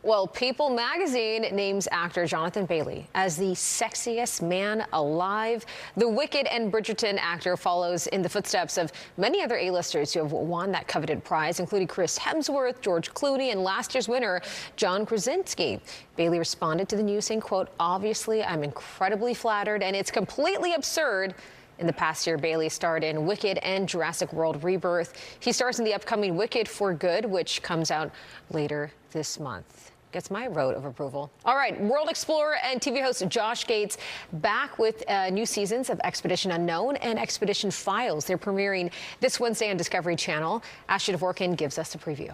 [SPEAKER 1] Well, People magazine names actor Jonathan Bailey as the sexiest man alive. The Wicked and Bridgerton actor follows in the footsteps of many other A-listers who have won that coveted prize, including Chris Hemsworth, George Clooney, and last year's winner, John Krasinski. Bailey responded to the news saying, quote, "Obviously, I'm incredibly flattered, and it's completely absurd." In the past year, Bailey starred in Wicked and Jurassic World Rebirth. He stars in the upcoming Wicked for Good, which comes out later this month. Gets my vote of approval. All right, world explorer and TV host Josh Gates back with new seasons of Expedition Unknown and Expedition Files. They're premiering this Wednesday on Discovery Channel. Ashley Dvorkin gives us a preview.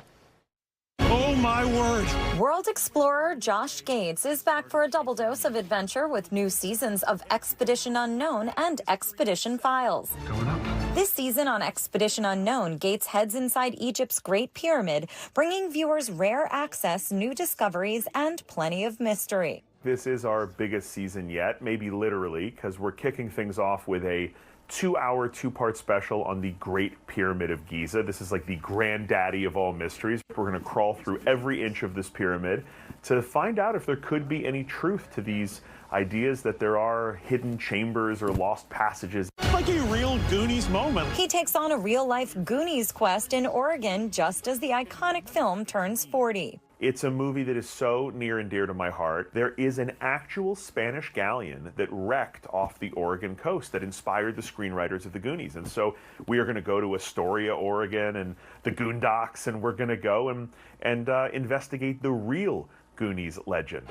[SPEAKER 18] Oh, my word. World explorer Josh Gates is back for a double dose of adventure with new seasons of Expedition Unknown and Expedition Files. Going up.
[SPEAKER 19] This season on Expedition Unknown, Gates heads inside Egypt's Great Pyramid, bringing viewers rare access, new discoveries, and plenty of mystery.
[SPEAKER 20] This is our biggest season yet, maybe literally, because we're kicking things off with a 2-hour, 2-part special on the Great Pyramid of Giza. This is like the granddaddy of all mysteries. We're going to crawl through every inch of this pyramid to find out if there could be any truth to these ideas that there are hidden chambers or lost passages.
[SPEAKER 18] Like a real Goonies moment. He takes on a real-life Goonies quest in Oregon just as the iconic film turns 40.
[SPEAKER 20] It's a movie that is so near and dear to my heart. There is an actual Spanish galleon that wrecked off the Oregon coast that inspired the screenwriters of the Goonies. And so we are going to go to Astoria, Oregon, and the Goondocks, and we're going to go and investigate the real Goonies legend.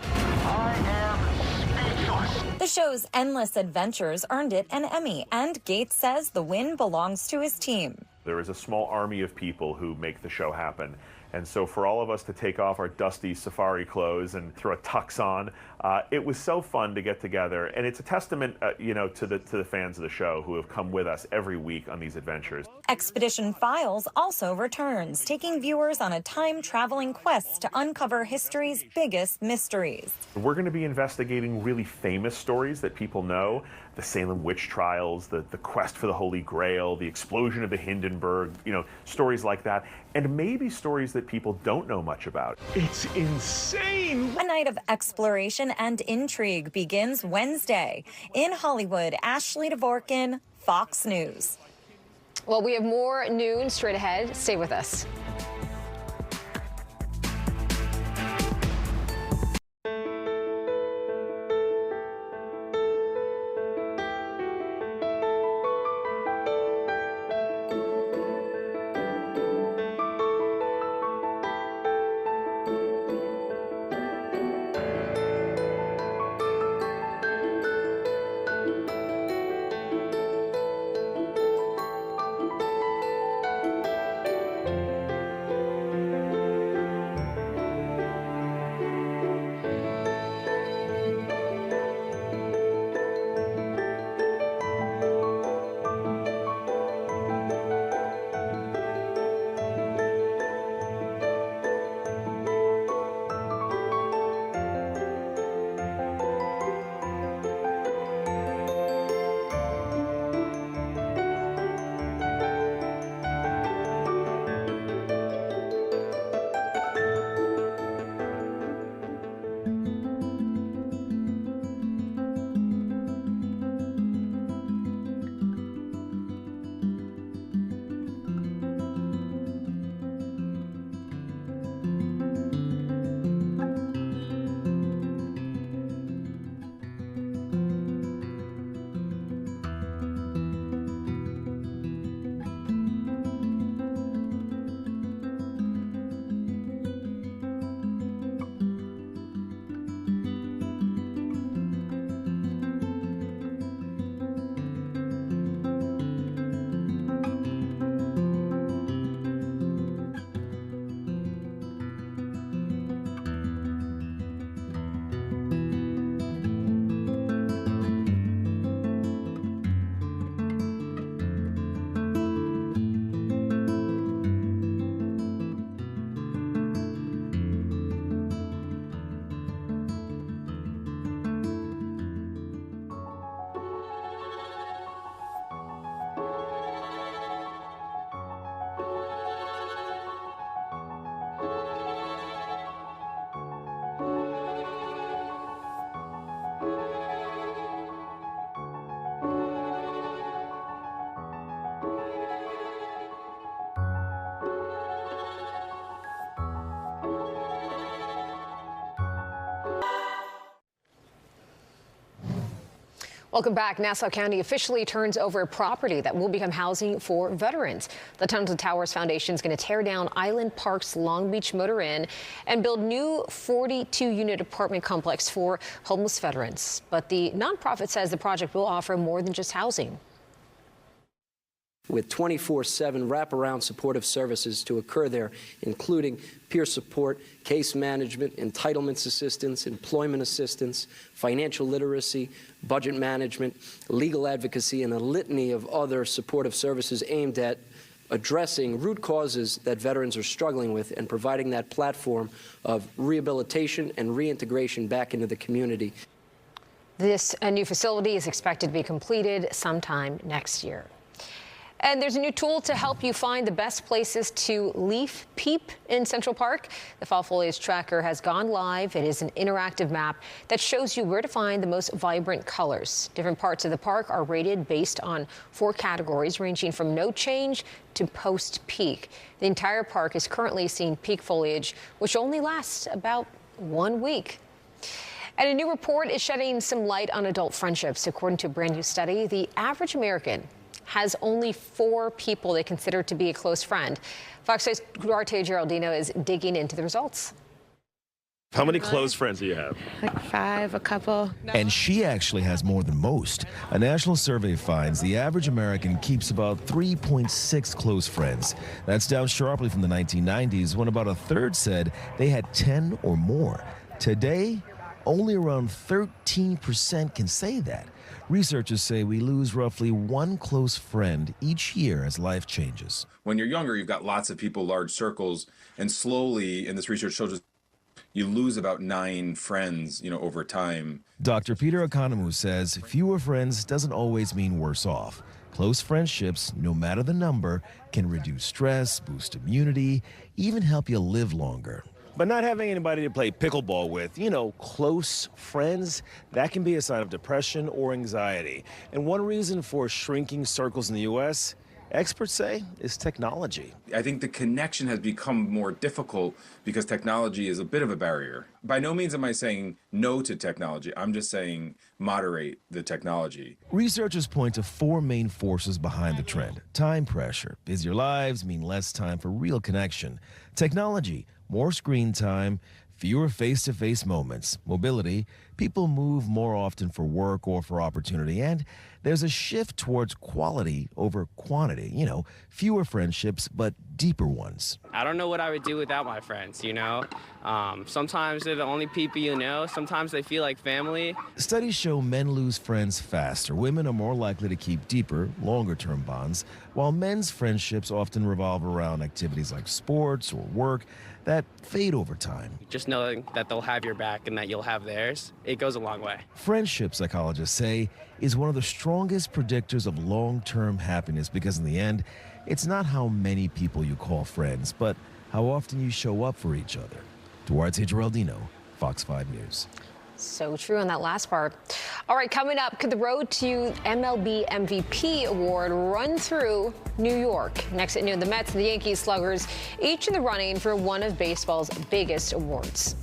[SPEAKER 19] The show's endless adventures earned it an Emmy, and Gates says the win belongs to his team.
[SPEAKER 20] There is a small army of people who make the show happen. And so for all of us to take off our dusty safari clothes and throw a tux on, it was so fun to get together. And it's a testament, to the fans of the show who have come with us every week on these adventures.
[SPEAKER 19] Expedition Files also returns, taking viewers on a time-traveling quest to uncover history's biggest mysteries.
[SPEAKER 20] We're going to be investigating really famous stories that people know. The Salem witch trials, the quest for the Holy Grail, the explosion of the Hindenburg, stories like that. And maybe stories that people don't know much about.
[SPEAKER 18] It's insane! A night of exploration and intrigue begins Wednesday. In Hollywood, Ashley Dvorkin, Fox News.
[SPEAKER 1] Well, we have more noon straight ahead. Stay with us. Welcome back. Nassau County officially turns over property that will become housing for veterans. The Tunnels and Towers Foundation is going to tear down Island Park's Long Beach Motor Inn and build new 42-unit apartment complex for homeless veterans. But the nonprofit says the project will offer more than just housing.
[SPEAKER 17] With 24/7 wraparound supportive services to occur there, including peer support, case management, entitlements assistance, employment assistance, financial literacy, budget management, legal advocacy, and a litany of other supportive services aimed at addressing root causes that veterans are struggling with and providing that platform of rehabilitation and reintegration back into the community.
[SPEAKER 1] This new facility is expected to be completed sometime next year. And there's a new tool to help you find the best places to leaf peep in Central Park. The Fall Foliage Tracker has gone live. It is an interactive map that shows you where to find the most vibrant colors. Different parts of the park are rated based on 4 categories, ranging from no change to post-peak. The entire park is currently seeing peak foliage, which only lasts about 1 week. And a new report is shedding some light on adult friendships. According to a brand new study, the average American has only 4 people they consider to be a close friend. Fox 6's Duarte Geraldino is digging into the results.
[SPEAKER 21] How many close friends do you have?
[SPEAKER 22] Like 5, a couple.
[SPEAKER 23] And she actually has more than most. A national survey finds the average American keeps about 3.6 close friends. That's down sharply from the 1990s, when about a third said they had 10 or more. Today, only around 13% can say that. Researchers say we lose roughly 1 close friend each year as life changes.
[SPEAKER 24] When you're younger, you've got lots of people, large circles, and slowly, and this research shows us, you lose about 9 friends, over time.
[SPEAKER 23] Dr. Peter Economou says fewer friends doesn't always mean worse off. Close friendships, no matter the number, can reduce stress, boost immunity, even help you live longer.
[SPEAKER 21] But not having anybody to play pickleball with, close friends, that can be a sign of depression or anxiety. And one reason for shrinking circles in the U.S., experts say, is technology.
[SPEAKER 24] I think the connection has become more difficult because technology is a bit of a barrier. By no means am I saying no to technology. I'm just saying moderate the technology.
[SPEAKER 23] Researchers point to 4 main forces behind the trend. Time pressure. Busier lives mean less time for real connection. Technology. More screen time, fewer face-to-face moments. Mobility, people move more often for work or for opportunity. And there's a shift towards quality over quantity. Fewer friendships, but deeper ones.
[SPEAKER 25] I don't know what I would do without my friends, Sometimes they're the only people you know. Sometimes they feel like family.
[SPEAKER 23] Studies show men lose friends faster. Women are more likely to keep deeper, longer-term bonds, while men's friendships often revolve around activities like sports or work that fade over time.
[SPEAKER 25] Just knowing that they'll have your back and that you'll have theirs, it goes a long way.
[SPEAKER 23] Friendship, psychologists say, is one of the strongest predictors of long-term happiness because in the end, it's not how many people you call friends, but how often you show up for each other. Duarte Geraldino, Fox 5 News.
[SPEAKER 1] So true on that last part. All right, coming up, could the road to MLB MVP award run through New York? Next at noon, the Mets and the Yankees sluggers, each in the running for one of baseball's biggest awards.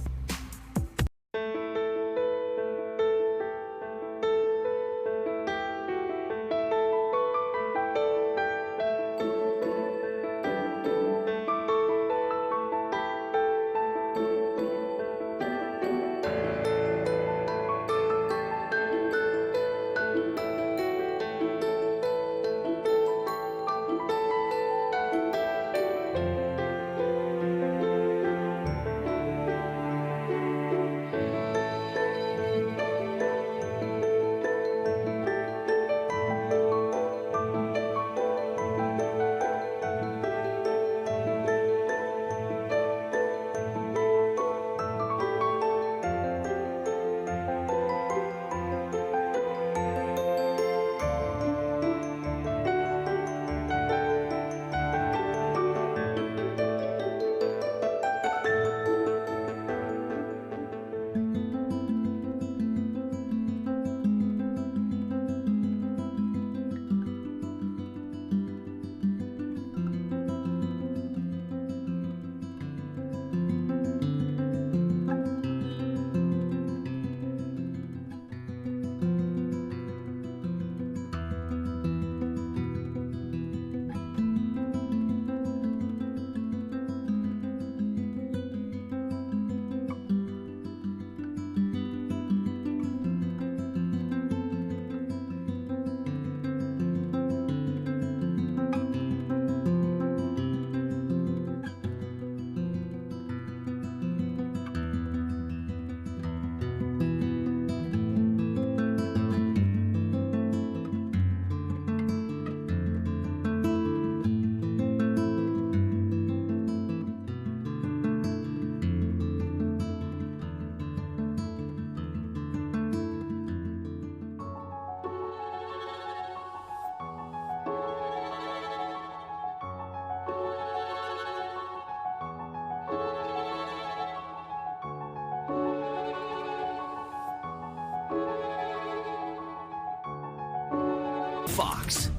[SPEAKER 3] Fox.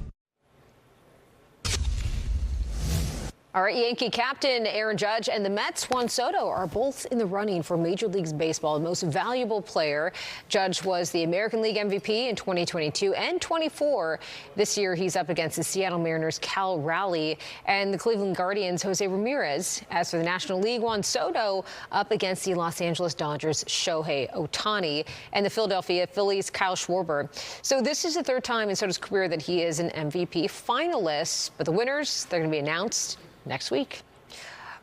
[SPEAKER 1] All right, Yankee captain Aaron Judge and the Mets' Juan Soto are both in the running for Major League Baseball most valuable player. Judge was the American League MVP in 2022 and 24. This year, he's up against the Seattle Mariners' Cal Raleigh and the Cleveland Guardians' Jose Ramirez. As for the National League, Juan Soto up against the Los Angeles Dodgers' Shohei Ohtani and the Philadelphia Phillies' Kyle Schwarber. So this is the third time in Soto's career that he is an MVP finalist, but the winners, they're going to be announced next week.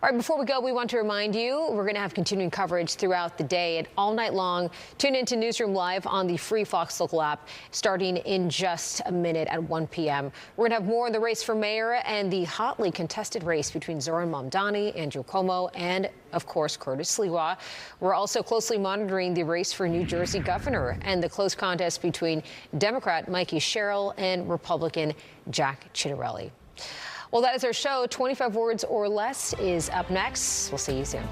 [SPEAKER 1] All right, before we go, we want to remind you we're going to have continuing coverage throughout the day and all night long. Tune into Newsroom Live on the free Fox Local app starting in just a minute at 1 p.m. We're going to have more on the race for mayor and the hotly contested race between Zoran Mamdani, Andrew Cuomo, and, of course, Curtis Sliwa. We're also closely monitoring the race for New Jersey governor and the close contest between Democrat Mikey Sherrill and Republican Jack Ciattarelli. Well, that is our show. 25 Words or Less is up next. We'll see you soon.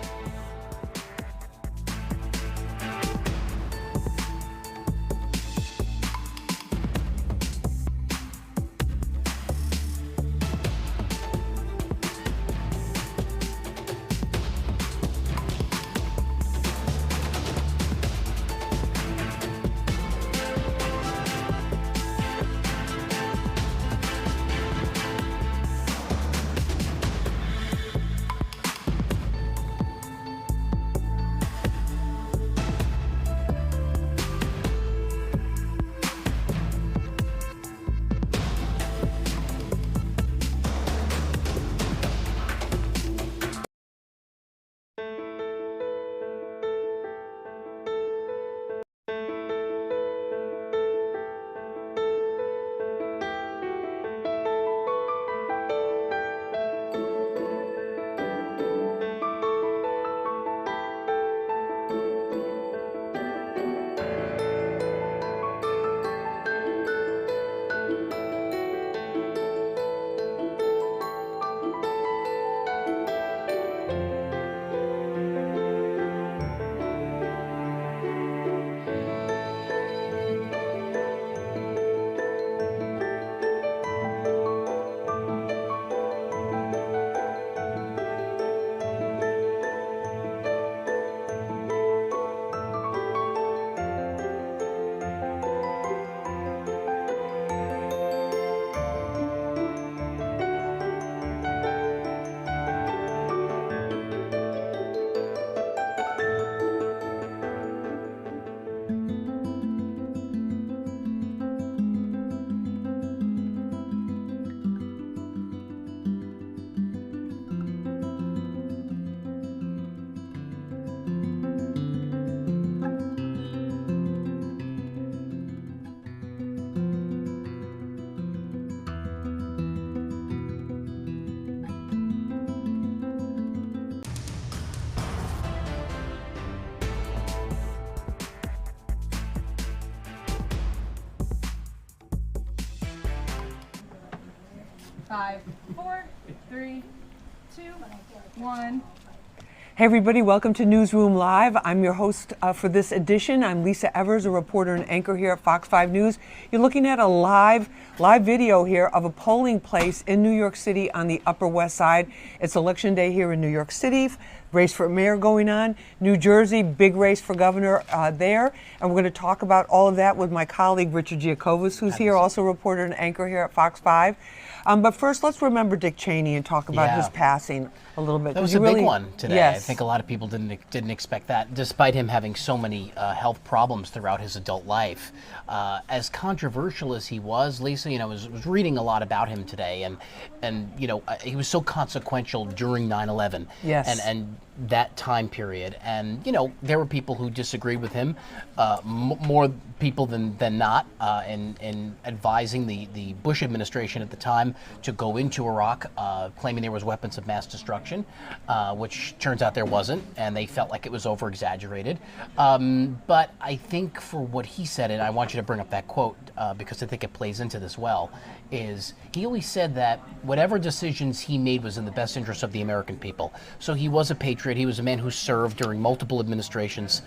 [SPEAKER 4] Five, four, three, two, one.
[SPEAKER 2] Hey everybody, welcome to Newsroom Live. I'm your host for this edition. I'm Lisa Evers, a reporter and anchor here at Fox 5 News. You're looking at a live video here of a polling place in New York City on the Upper West Side. It's election day here in New York City. Race for mayor going on. New Jersey, big race for governor there. And we're going to talk about all of that with my colleague Richard Giacovas, who's here, also a reporter and anchor here at Fox 5. But first, let's remember Dick Cheney and talk about his passing a little bit.
[SPEAKER 10] That was a big one today.
[SPEAKER 2] Yes.
[SPEAKER 10] I think a lot of people didn't expect that, despite him having so many health problems throughout his adult life. As controversial as he was, Lisa, I was reading a lot about him today, and he was so consequential during 9/11.
[SPEAKER 2] Yes.
[SPEAKER 10] And that time period, and there were people who disagreed with him, more people than not, in advising the Bush administration at the time to go into Iraq, claiming there was weapons of mass destruction, which turns out there wasn't, and they felt like it was over exaggerated. But I think for what he said, and I want you to bring up that quote because I think it plays into this well, is he always said that whatever decisions he made was in the best interest of the American people. So he was a patriot. patriot. He was a man who served during multiple administrations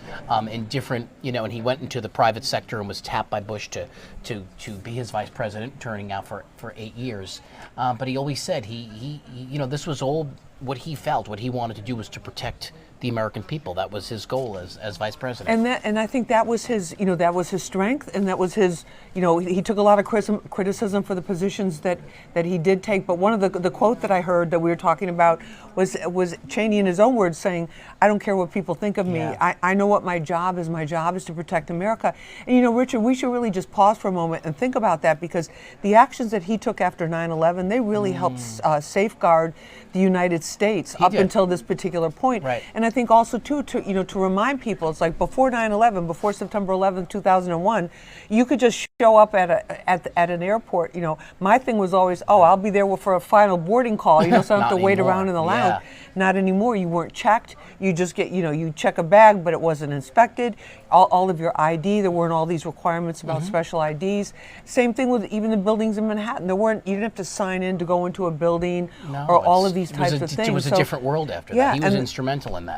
[SPEAKER 10] in different, and he went into the private sector and was tapped by Bush to be his vice president, turning out for 8 years. But he always said this was all what he felt. What he wanted to do was to protect the American people. That was his goal as vice president.
[SPEAKER 2] And I think that was his, that was his strength, and that was his, he took a lot of criticism for the positions that he did take. But one of the quote that I heard that we were talking about was Cheney in his own words saying, "I don't care what people think of me. I know what my job is. My job is to protect America." And Richard, we should really just pause for a moment and think about that, because the actions that he took after 9/11, they really helped safeguard the United States up until this particular point.
[SPEAKER 10] Right.
[SPEAKER 2] And I think also too, to remind people, it's like before 9/11, before September 11th, 2001, you could just show up at an airport. My thing was always, I'll be there for a final boarding call, so I don't have to wait around in the lounge. Not anymore. You weren't checked. You just get, you check a bag, but it wasn't inspected. All of your ID, there weren't all these requirements about special IDs. Same thing with even the buildings in Manhattan. You didn't have to sign in to go into a building or all of these types of things.
[SPEAKER 10] It was a different world after that. He was instrumental in that.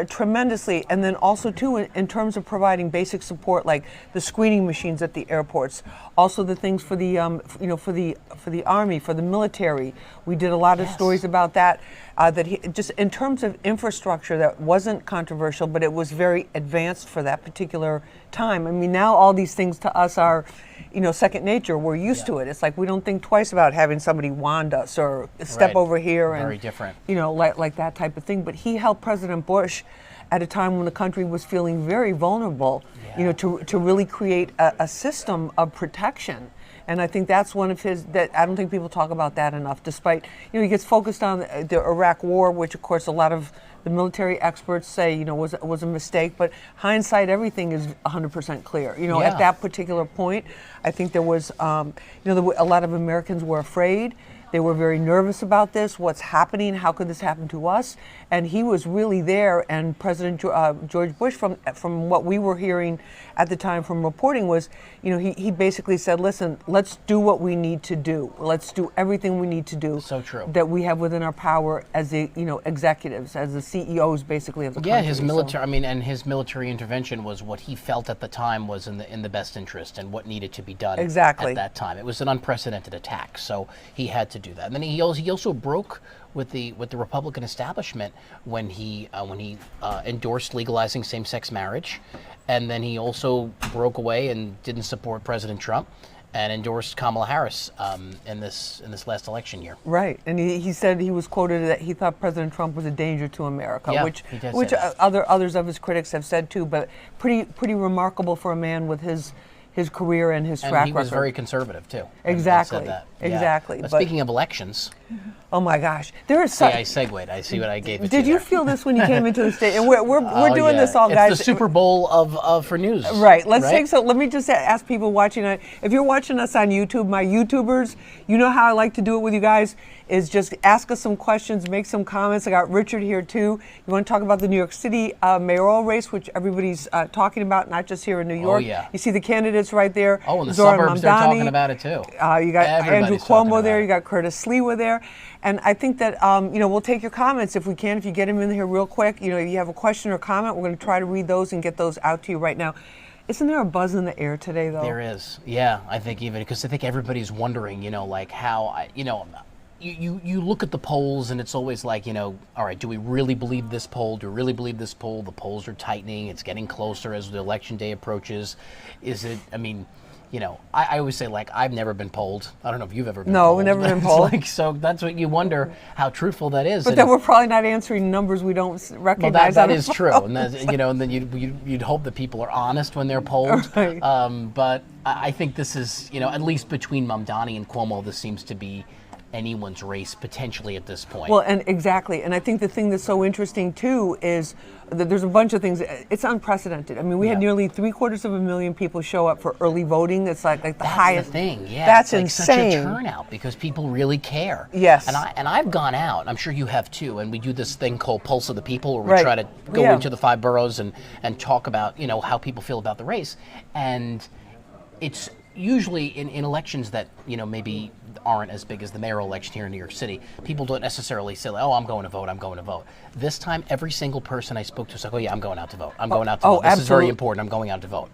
[SPEAKER 2] Tremendously. And then also too, in terms of providing basic support, like the screening machines at the airports, also the things for the, for the Army, for the military. We did a lot of stories about that. That he just in terms of infrastructure that wasn't controversial, but it was very advanced for that particular time. I mean, now all these things to us are, second nature. We're used to it. It's like we don't think twice about having somebody wand us or step over here and
[SPEAKER 10] very different.
[SPEAKER 2] Like that type of thing. But he helped President Bush at a time when the country was feeling very vulnerable, to really create a system of protection. And I think that's one of his, that I don't think people talk about that enough, despite, he gets focused on the Iraq War, which of course a lot of the military experts say, was a mistake, but hindsight, everything is 100% clear. At that particular point, I think there was, a lot of Americans were afraid. They were very nervous about this. What's happening? How could this happen to us? And he was really there. And President George Bush, from what we were hearing at the time from reporting, was, he basically said, "Listen, let's do what we need to do. Let's do everything we need to do."
[SPEAKER 10] So true.
[SPEAKER 2] That we have within our power as the executives, as the CEOs, basically of the country.
[SPEAKER 10] Yeah, his military. And his military intervention was what he felt at the time was in the best interest and what needed to be done
[SPEAKER 2] exactly
[SPEAKER 10] at that time. It was an unprecedented attack, so he had to do that. And then he also broke with the Republican establishment when he endorsed legalizing same-sex marriage, and then he also broke away and didn't support President Trump and endorsed Kamala Harris in this last election year.
[SPEAKER 2] Right, and he said, he was quoted that he thought President Trump was a danger to America, which others of his critics have said too. But pretty remarkable for a man with his career and his track record.
[SPEAKER 10] And he was very conservative too.
[SPEAKER 2] Exactly.
[SPEAKER 10] Said that.
[SPEAKER 2] Exactly.
[SPEAKER 10] But speaking of elections.
[SPEAKER 2] Oh my gosh, there is.
[SPEAKER 10] See, I segued. I see what I gave it.
[SPEAKER 2] Did you feel this when you came into the state? And we're doing this all, guys.
[SPEAKER 10] It's the Super Bowl of for news.
[SPEAKER 2] Right. Let's take so. Let me just ask people watching. If you're watching us on YouTube, my YouTubers, you know how I like to do it with you guys is just ask us some questions, make some comments. I got Richard here too. You want to talk about the New York City mayoral race, which everybody's talking about, not just here in New York.
[SPEAKER 10] Oh yeah.
[SPEAKER 2] You see the candidates right there.
[SPEAKER 10] Oh, in the
[SPEAKER 2] Zoran
[SPEAKER 10] suburbs,
[SPEAKER 2] Mamdani.
[SPEAKER 10] they're talking about it too.
[SPEAKER 2] You got Andrew Cuomo there. You got Curtis Sliwa there. And I think that, we'll take your comments if we can, if you get them in here real quick. If you have a question or comment, we're going to try to read those and get those out to you right now. Isn't there a buzz in the air today, though?
[SPEAKER 10] There is. Yeah, I think because I think everybody's wondering, like how, you look at the polls and it's always like, all right, do we really believe this poll? Do we really believe this poll? The polls are tightening. It's getting closer as the election day approaches. Is it, I always say, like, I've never been polled. I don't know if you've ever been polled.
[SPEAKER 2] No, we've never been polled.
[SPEAKER 10] So that's what you wonder, how truthful that is.
[SPEAKER 2] But then we're probably not answering numbers we don't recognize.
[SPEAKER 10] Well, that is true. And that's, and then you'd hope that people are honest when they're polled.
[SPEAKER 2] Right.
[SPEAKER 10] But I think this is, at least between Mamdani and Cuomo, this seems to be anyone's race potentially at this point.
[SPEAKER 2] Well, and exactly. And I think the thing that's so interesting too is that there's a bunch of things. It's unprecedented. I mean, we had nearly 750,000 people show up for early voting. It's like the highest.
[SPEAKER 10] That's the thing. Yeah.
[SPEAKER 2] That's
[SPEAKER 10] it's like
[SPEAKER 2] insane.
[SPEAKER 10] Such a turnout because people really care.
[SPEAKER 2] Yes.
[SPEAKER 10] And I've gone out. I'm sure you have too. And we do this thing called Pulse of the People, where we try to go into the 5 boroughs and talk about how people feel about the race. And it's usually in elections that, maybe aren't as big as the mayoral election here in New York City, people don't necessarily say, oh, I'm going to vote, I'm going to vote. This time, every single person I spoke to was like, oh yeah, I'm going out to vote. I'm going out to vote. This is very important. I'm going out to vote.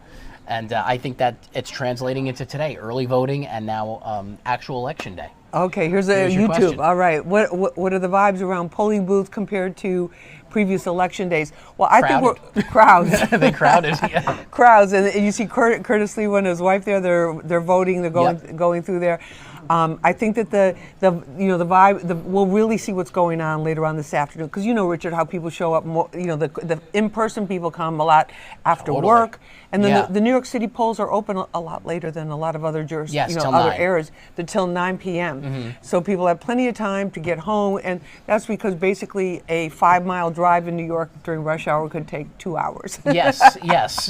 [SPEAKER 10] And I think that it's translating into today, early voting and now actual election day.
[SPEAKER 2] Okay, here's a YouTube.
[SPEAKER 10] Question.
[SPEAKER 2] All right, what are the vibes around polling booths compared to previous election days? Well, I think we're crowds.
[SPEAKER 10] They crowded. Yeah.
[SPEAKER 2] Crowds, and you see Curtis Lewa and his wife there. They're voting. They're going through there. I think that the vibe. We'll really see what's going on later on this afternoon, because Richard, how people show up. More, the in-person people come a lot after work, and then the New York City polls are open a lot later than a lot of other other areas. They're till 9 p.m.
[SPEAKER 10] Mm-hmm.
[SPEAKER 2] So people have plenty of time to get home, and that's because basically a 5-mile drive in New York during rush hour could take 2 hours.
[SPEAKER 10] Yes.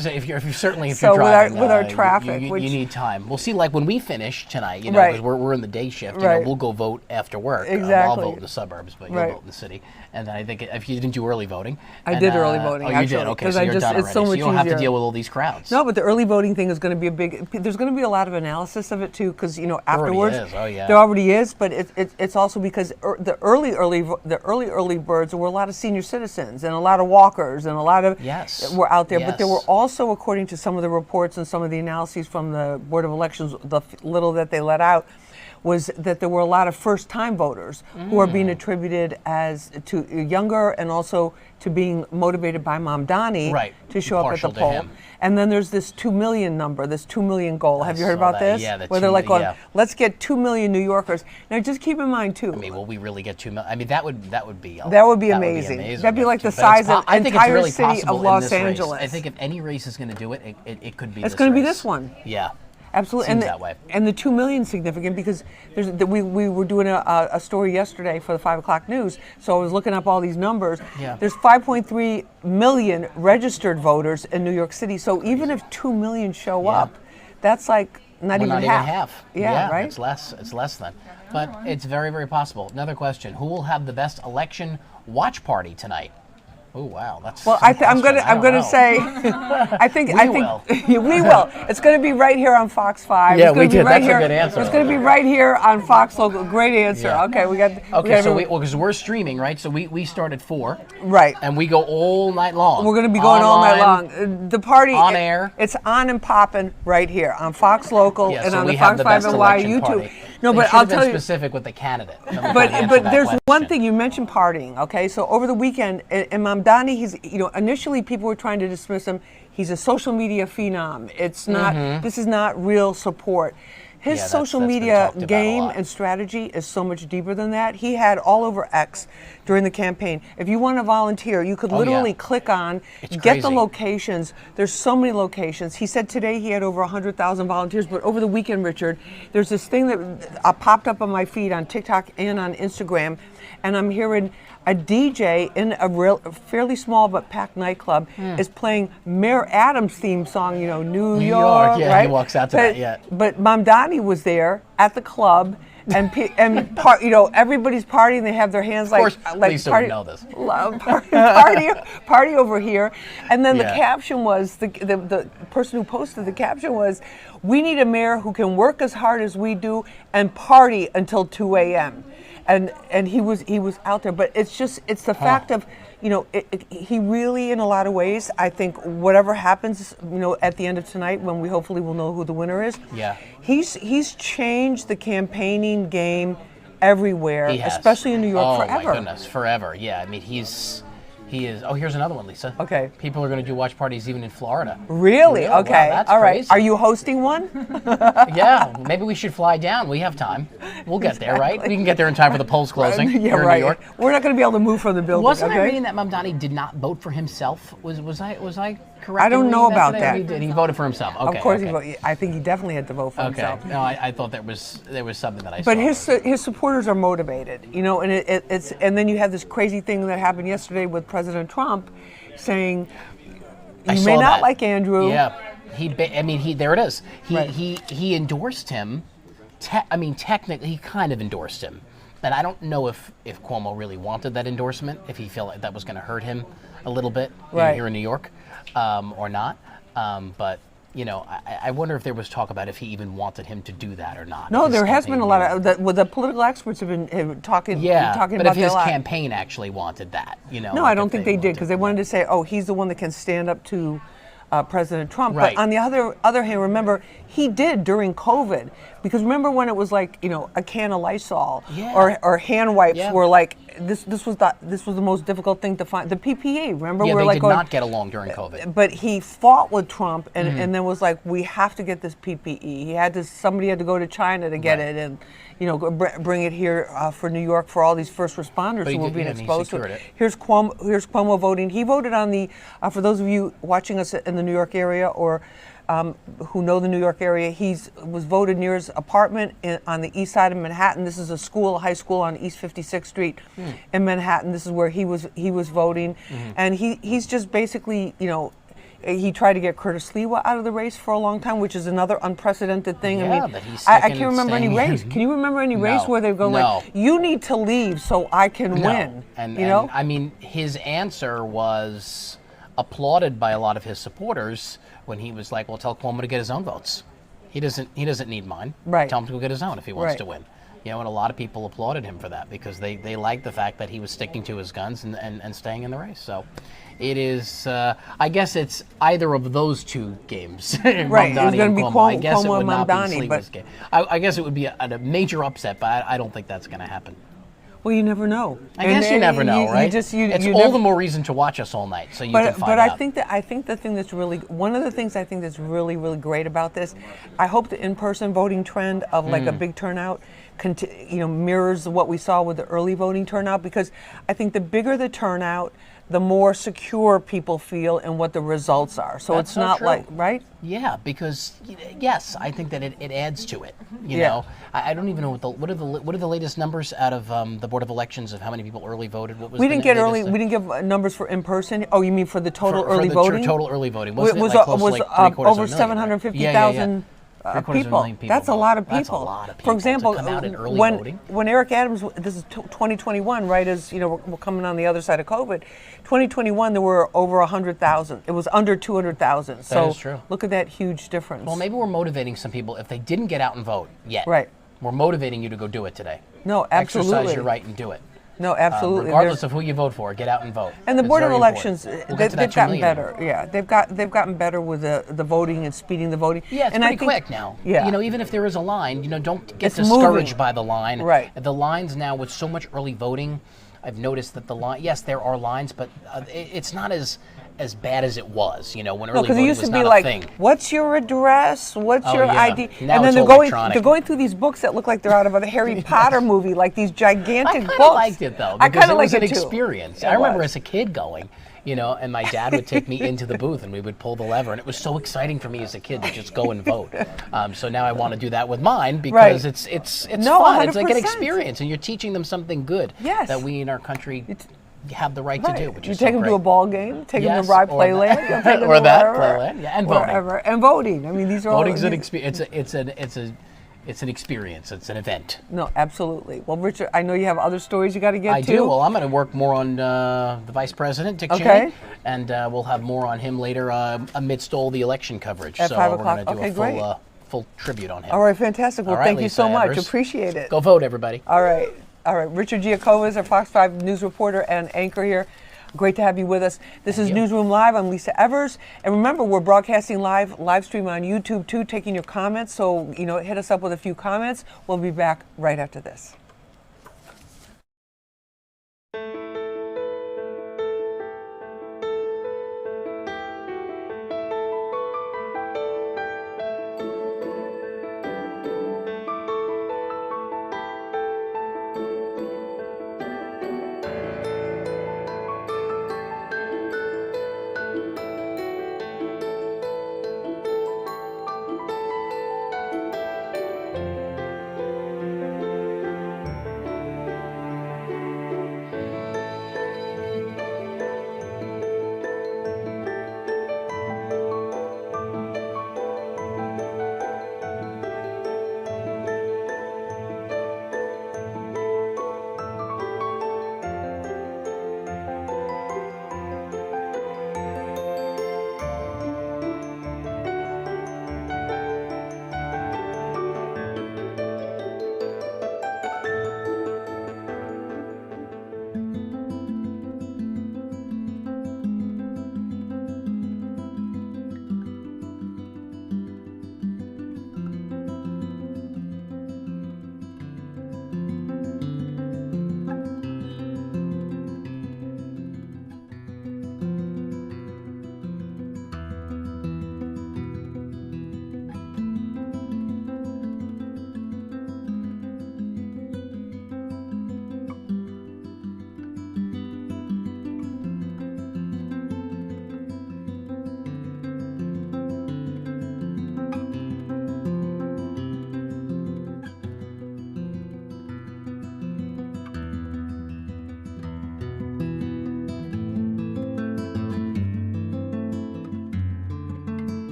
[SPEAKER 10] So if you're driving,
[SPEAKER 2] with our traffic,
[SPEAKER 10] you need time. We'll see. Like when we finish tonight, because we're in the day shift. We'll go vote after work.
[SPEAKER 2] Exactly.
[SPEAKER 10] I'll vote in the suburbs, but you'll vote in the city. And then I think if you didn't do early voting,
[SPEAKER 2] I did early voting.
[SPEAKER 10] Oh, you did. Okay, so you're done already.
[SPEAKER 2] So
[SPEAKER 10] you don't have to deal with all these crowds.
[SPEAKER 2] No, but the early voting thing is going to be there's going to be a lot of analysis of it too, because afterwards there already is. But it's also because the early birds were a lot of senior citizens and a lot of walkers and a lot of were out there. But there were also, according to some of the reports and some of the analyses from the Board of Elections, the little that they let out, was that there were a lot of first-time voters who are being attributed as to younger and also to being motivated by Mamdani to show up at the poll. And then there's this 2 million number, this 2 million goal. Have you heard about this?
[SPEAKER 10] Yeah,
[SPEAKER 2] where they're like, let's get 2 million New Yorkers. Now, just keep in mind too.
[SPEAKER 10] I mean, will we really get 2 million? I mean, that would be
[SPEAKER 2] amazing. That'd be like the size of the entire city of Los Angeles.
[SPEAKER 10] I think if any race is going to do it, it could be.
[SPEAKER 2] It's going to be this one.
[SPEAKER 10] Yeah.
[SPEAKER 2] Absolutely,
[SPEAKER 10] Seems that way.
[SPEAKER 2] And the 2 million is significant because we were doing a story yesterday for the 5 o'clock news. So I was looking up all these numbers.
[SPEAKER 10] Yeah.
[SPEAKER 2] There's 5.3 million registered voters in New York City. So even if 2 million show up, that's like not even half.
[SPEAKER 10] Yeah,
[SPEAKER 2] right.
[SPEAKER 10] It's less than. But it's very, very possible. Another question: who will have the best election watch party tonight? Oh wow, that's
[SPEAKER 2] well. I'm gonna say, I think we will. It's gonna be right here on Fox 5.
[SPEAKER 10] Yeah, we did. That's a good answer.
[SPEAKER 2] It's gonna be right here on Fox Local. Great answer. Yeah. Okay, we got.
[SPEAKER 10] Okay, so because we're streaming, right? So we start at 4.
[SPEAKER 2] Right.
[SPEAKER 10] And we go all night long.
[SPEAKER 2] We're gonna be going all night long. The party
[SPEAKER 10] on air.
[SPEAKER 2] It's on and popping right here on Fox Local and on the Fox 5 NY YouTube.
[SPEAKER 10] Party.
[SPEAKER 2] No, but I'll tell you
[SPEAKER 10] specific with the candidate.
[SPEAKER 2] But there's one thing you mentioned: partying. Okay, so over the weekend, and Mamdani, he's initially people were trying to dismiss him. He's a social media phenom. It's not. This is not real support. His social media game and strategy is so much deeper than that. He had all over X during the campaign. If you want to volunteer, you could literally click on, get the locations. There's so many locations. He said today he had over 100,000 volunteers, but over the weekend, Richard, there's this thing that popped up on my feed on TikTok and on Instagram, and I'm hearing a DJ in a fairly small but packed nightclub is playing Mayor Adams' theme song, New York,
[SPEAKER 10] yeah,
[SPEAKER 2] right?
[SPEAKER 10] He walks out to that, yeah.
[SPEAKER 2] But Mamdani was there at the club, and everybody's partying. They have their hands like
[SPEAKER 10] Lisa would know this.
[SPEAKER 2] Party over here, and then the caption was the person who posted the caption was, "We need a mayor who can work as hard as we do and party until 2 a.m." And he was out there, but it's the fact of, he really, in a lot of ways, I think whatever happens, at the end of tonight, when we hopefully will know who the winner is.
[SPEAKER 10] Yeah.
[SPEAKER 2] He's changed the campaigning game everywhere, especially in New York, forever.
[SPEAKER 10] Oh my goodness, forever. Yeah, I mean he is. Oh, here's another one, Lisa.
[SPEAKER 2] Okay.
[SPEAKER 10] People are going to do watch parties even in Florida.
[SPEAKER 2] Really? Okay.
[SPEAKER 10] Wow, that's
[SPEAKER 2] all right.
[SPEAKER 10] crazy.
[SPEAKER 2] Are you hosting one?
[SPEAKER 10] Yeah. Maybe we should fly down. We have time. We'll get there, right? We can get there in time for the polls closing here in New York.
[SPEAKER 2] We're not going to be able to move from the building.
[SPEAKER 10] Wasn't I reading that Mamdani did not vote for himself? Was I correct?
[SPEAKER 2] I don't know about that.
[SPEAKER 10] He did. He voted for himself. Okay.
[SPEAKER 2] Of course he voted. I think he definitely had to vote for himself.
[SPEAKER 10] No, I thought there was something that I saw.
[SPEAKER 2] But his supporters are motivated, and it's and then you have this crazy thing that happened yesterday with President Trump, saying you may not like Andrew.
[SPEAKER 10] Yeah. There it is. He endorsed him. Technically, he kind of endorsed him. And I don't know if Cuomo really wanted that endorsement, if he felt like that was going to hurt him a little bit here in New York, or not. But you know, I wonder if there was talk about if he even wanted him to do that or not.
[SPEAKER 2] No, there has been a lot of the political experts have been talking.
[SPEAKER 10] Yeah,
[SPEAKER 2] talking
[SPEAKER 10] but
[SPEAKER 2] about
[SPEAKER 10] if his
[SPEAKER 2] that a lot.
[SPEAKER 10] campaign actually wanted that, you know.
[SPEAKER 2] No,
[SPEAKER 10] like
[SPEAKER 2] I don't
[SPEAKER 10] if
[SPEAKER 2] think they did because they wanted to say, oh, he's the one that can stand up to President Trump.
[SPEAKER 10] Right.
[SPEAKER 2] But on the other hand, remember, he did during COVID. Because remember when it was like, you know, a can of Lysol or hand wipes were like, this was the most difficult thing to find. The PPE, remember?
[SPEAKER 10] Yeah,
[SPEAKER 2] we were
[SPEAKER 10] they
[SPEAKER 2] like
[SPEAKER 10] did
[SPEAKER 2] going,
[SPEAKER 10] not get along during COVID.
[SPEAKER 2] But he fought with Trump and then was like, we have to get this PPE. He had to, somebody had to go to China to get it and, you know, bring it here for New York for all these first responders who were being exposed to it. Here's Cuomo voting. He voted on the, for those of you watching us in the New York area or who know the New York area, was voted near his apartment on the east side of Manhattan. This is a high school on East 56th Street in Manhattan. This is where he was voting, and he's just basically, you know, he tried to get Curtis Sliwa out of the race for a long time, which is another unprecedented thing.
[SPEAKER 10] Yeah,
[SPEAKER 2] I mean,
[SPEAKER 10] but he's
[SPEAKER 2] I can't remember any race. Can you remember any race where they've gone like, you need to leave so I can win?
[SPEAKER 10] And,
[SPEAKER 2] you know,
[SPEAKER 10] and I mean, his answer was applauded by a lot of his supporters when he was like, well, tell Cuomo to get his own votes. He doesn't need mine.
[SPEAKER 2] Right.
[SPEAKER 10] Tell him to go get his own if he wants to win. You know, and a lot of people applauded him for that because they liked the fact that he was sticking to his guns and staying in the race. So it is, I guess it's either of those two games.
[SPEAKER 2] Right, it was going to be Cuomo,
[SPEAKER 10] I guess it would not be
[SPEAKER 2] Mamdani,
[SPEAKER 10] Sliwa's game. I guess it would be a major upset, but I don't think that's going to happen.
[SPEAKER 2] well, you never know.
[SPEAKER 10] I guess you never know, right?
[SPEAKER 2] It's
[SPEAKER 10] all
[SPEAKER 2] never,
[SPEAKER 10] the more reason to watch us all night, so you can find
[SPEAKER 2] but
[SPEAKER 10] out.
[SPEAKER 2] I think the thing that's really, one of the things I think that's really, really great about this, I hope the in-person voting trend of like a big turnout, you know, mirrors what we saw with the early voting turnout, because I think the bigger the turnout, the more secure people feel in what the results are. So
[SPEAKER 10] That's
[SPEAKER 2] it's
[SPEAKER 10] so
[SPEAKER 2] not
[SPEAKER 10] true.
[SPEAKER 2] like, right?
[SPEAKER 10] Yeah, because yes, I think that it adds to it. You know, I don't even know what are the latest numbers out of the Board of Elections of how many people early voted. What was
[SPEAKER 2] We didn't get numbers for in person. Oh, you mean for the total early voting?
[SPEAKER 10] Total early voting.
[SPEAKER 2] Was over 750,000 people. That's a lot of people.
[SPEAKER 10] That's a lot of people.
[SPEAKER 2] For example,
[SPEAKER 10] to come out in early voting.
[SPEAKER 2] when Eric Adams, this is 2021, right? As you know, we're coming on the other side of COVID. 2021, there were over 100,000. It was under 200,000. So
[SPEAKER 10] That is true.
[SPEAKER 2] Look at that huge difference.
[SPEAKER 10] Well, maybe we're motivating some people if they didn't get out and vote yet.
[SPEAKER 2] Right.
[SPEAKER 10] We're motivating you to go do it today.
[SPEAKER 2] No, absolutely.
[SPEAKER 10] Exercise your right and do it.
[SPEAKER 2] No, absolutely.
[SPEAKER 10] Regardless of who you vote for, get out and vote.
[SPEAKER 2] And the
[SPEAKER 10] It's
[SPEAKER 2] Board of
[SPEAKER 10] very
[SPEAKER 2] Elections,
[SPEAKER 10] important.
[SPEAKER 2] they've gotten better. Yeah, they've gotten better with the voting and speeding the voting.
[SPEAKER 10] Yeah, it's
[SPEAKER 2] and
[SPEAKER 10] pretty quick now.
[SPEAKER 2] Yeah.
[SPEAKER 10] You know, even if there is a line, you know, don't get
[SPEAKER 2] It's
[SPEAKER 10] discouraged
[SPEAKER 2] moving.
[SPEAKER 10] by the line.
[SPEAKER 2] Right.
[SPEAKER 10] The lines now with so much early voting, I've noticed that the line. Yes, there are lines, but it's not as bad as it was. You know, when early
[SPEAKER 2] because it
[SPEAKER 10] voting
[SPEAKER 2] used
[SPEAKER 10] was
[SPEAKER 2] to be
[SPEAKER 10] not
[SPEAKER 2] like,
[SPEAKER 10] a thing.
[SPEAKER 2] what's your address? What's your
[SPEAKER 10] yeah.
[SPEAKER 2] ID?
[SPEAKER 10] Now
[SPEAKER 2] and then
[SPEAKER 10] it's
[SPEAKER 2] they're
[SPEAKER 10] electronic.
[SPEAKER 2] going through these books that look like they're out of a Harry Potter movie, like these gigantic books.
[SPEAKER 10] I kind of liked it though,
[SPEAKER 2] I
[SPEAKER 10] because
[SPEAKER 2] kind
[SPEAKER 10] it
[SPEAKER 2] of
[SPEAKER 10] was
[SPEAKER 2] like
[SPEAKER 10] an
[SPEAKER 2] it too.
[SPEAKER 10] experience.
[SPEAKER 2] It
[SPEAKER 10] I remember
[SPEAKER 2] was.
[SPEAKER 10] as a kid going, you know, and my dad would take me into the booth and we would pull the lever, and it was so exciting for me as a kid to just go and vote. So now I want to do that with mine because it's
[SPEAKER 2] No,
[SPEAKER 10] fun. It's like an
[SPEAKER 2] 100%.
[SPEAKER 10] experience, and you're teaching them something good that we in our country have the right to do. Which
[SPEAKER 2] You
[SPEAKER 10] is
[SPEAKER 2] take
[SPEAKER 10] so
[SPEAKER 2] them
[SPEAKER 10] great.
[SPEAKER 2] to a ball game, take them
[SPEAKER 10] Yes,
[SPEAKER 2] to Rye
[SPEAKER 10] or that.
[SPEAKER 2] Playland, you'll take them
[SPEAKER 10] Or
[SPEAKER 2] to
[SPEAKER 10] that,
[SPEAKER 2] wherever,
[SPEAKER 10] Playland, yeah, and voting.
[SPEAKER 2] wherever. And voting. I mean, these are
[SPEAKER 10] Voting's
[SPEAKER 2] all.
[SPEAKER 10] an experience. It's an experience. It's an event.
[SPEAKER 2] No, absolutely. Well, Richard, I know you have other stories you got to get to.
[SPEAKER 10] I do. Well, I'm going to work more on the Vice President, Dick
[SPEAKER 2] Okay.
[SPEAKER 10] Cheney, and we'll have more on him later amidst all the election coverage.
[SPEAKER 2] At
[SPEAKER 10] so
[SPEAKER 2] 5
[SPEAKER 10] we're
[SPEAKER 2] o'clock.
[SPEAKER 10] going to do
[SPEAKER 2] Okay,
[SPEAKER 10] a full tribute on him.
[SPEAKER 2] All right, fantastic. Well,
[SPEAKER 10] All right,
[SPEAKER 2] thank you
[SPEAKER 10] Lisa
[SPEAKER 2] so much.
[SPEAKER 10] Evers.
[SPEAKER 2] Appreciate it.
[SPEAKER 10] Go vote, everybody.
[SPEAKER 2] All right. Richard Giacova is our Fox 5 news reporter and anchor here. Great to have you with us. This is Newsroom Live. I'm Lisa Evers. And remember, we're broadcasting live stream on YouTube, too, taking your comments. So, you know, hit us up with a few comments. We'll be back right after this.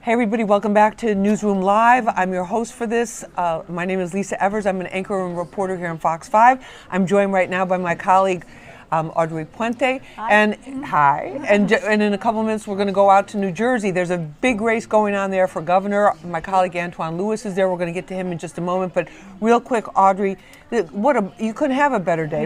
[SPEAKER 2] Hey everybody, welcome back to Newsroom Live. I'm your host for this. My name is Lisa Evers. I'm an anchor and reporter here on Fox 5. I'm joined right now by my colleague Audrey Puente.
[SPEAKER 9] Hi.
[SPEAKER 2] And in a couple of minutes we're going to go out to New Jersey. There's a big race going on there for governor. My colleague Antoine Lewis is there. We're going to get to him in just a moment. But real quick, Audrey, you couldn't have a better day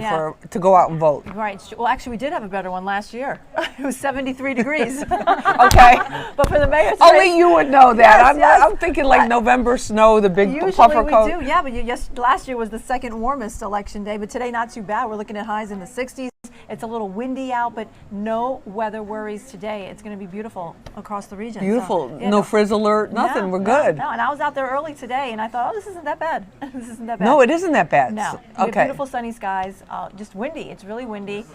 [SPEAKER 2] to go out and vote.
[SPEAKER 9] Right. Well, actually, we did have a better one last year. It was 73 degrees.
[SPEAKER 2] Okay.
[SPEAKER 9] But for the mayor's
[SPEAKER 2] Only
[SPEAKER 9] race,
[SPEAKER 2] you would know that.
[SPEAKER 9] Yes,
[SPEAKER 2] I'm thinking like November snow, the big
[SPEAKER 9] usually
[SPEAKER 2] puffer coat.
[SPEAKER 9] we do, yeah, but last year was the second warmest election day, but today not too bad. We're looking at highs in the 60s. It's a little windy out, but no weather worries today. It's going to be beautiful across the region.
[SPEAKER 2] Beautiful.
[SPEAKER 9] So, yeah,
[SPEAKER 2] no frizz alert, nothing. We're good.
[SPEAKER 9] No, and I was out there early today, and I thought, oh, this isn't that bad. This isn't that bad.
[SPEAKER 2] No, it isn't that bad.
[SPEAKER 9] No. We have beautiful sunny skies, just windy. It's really windy.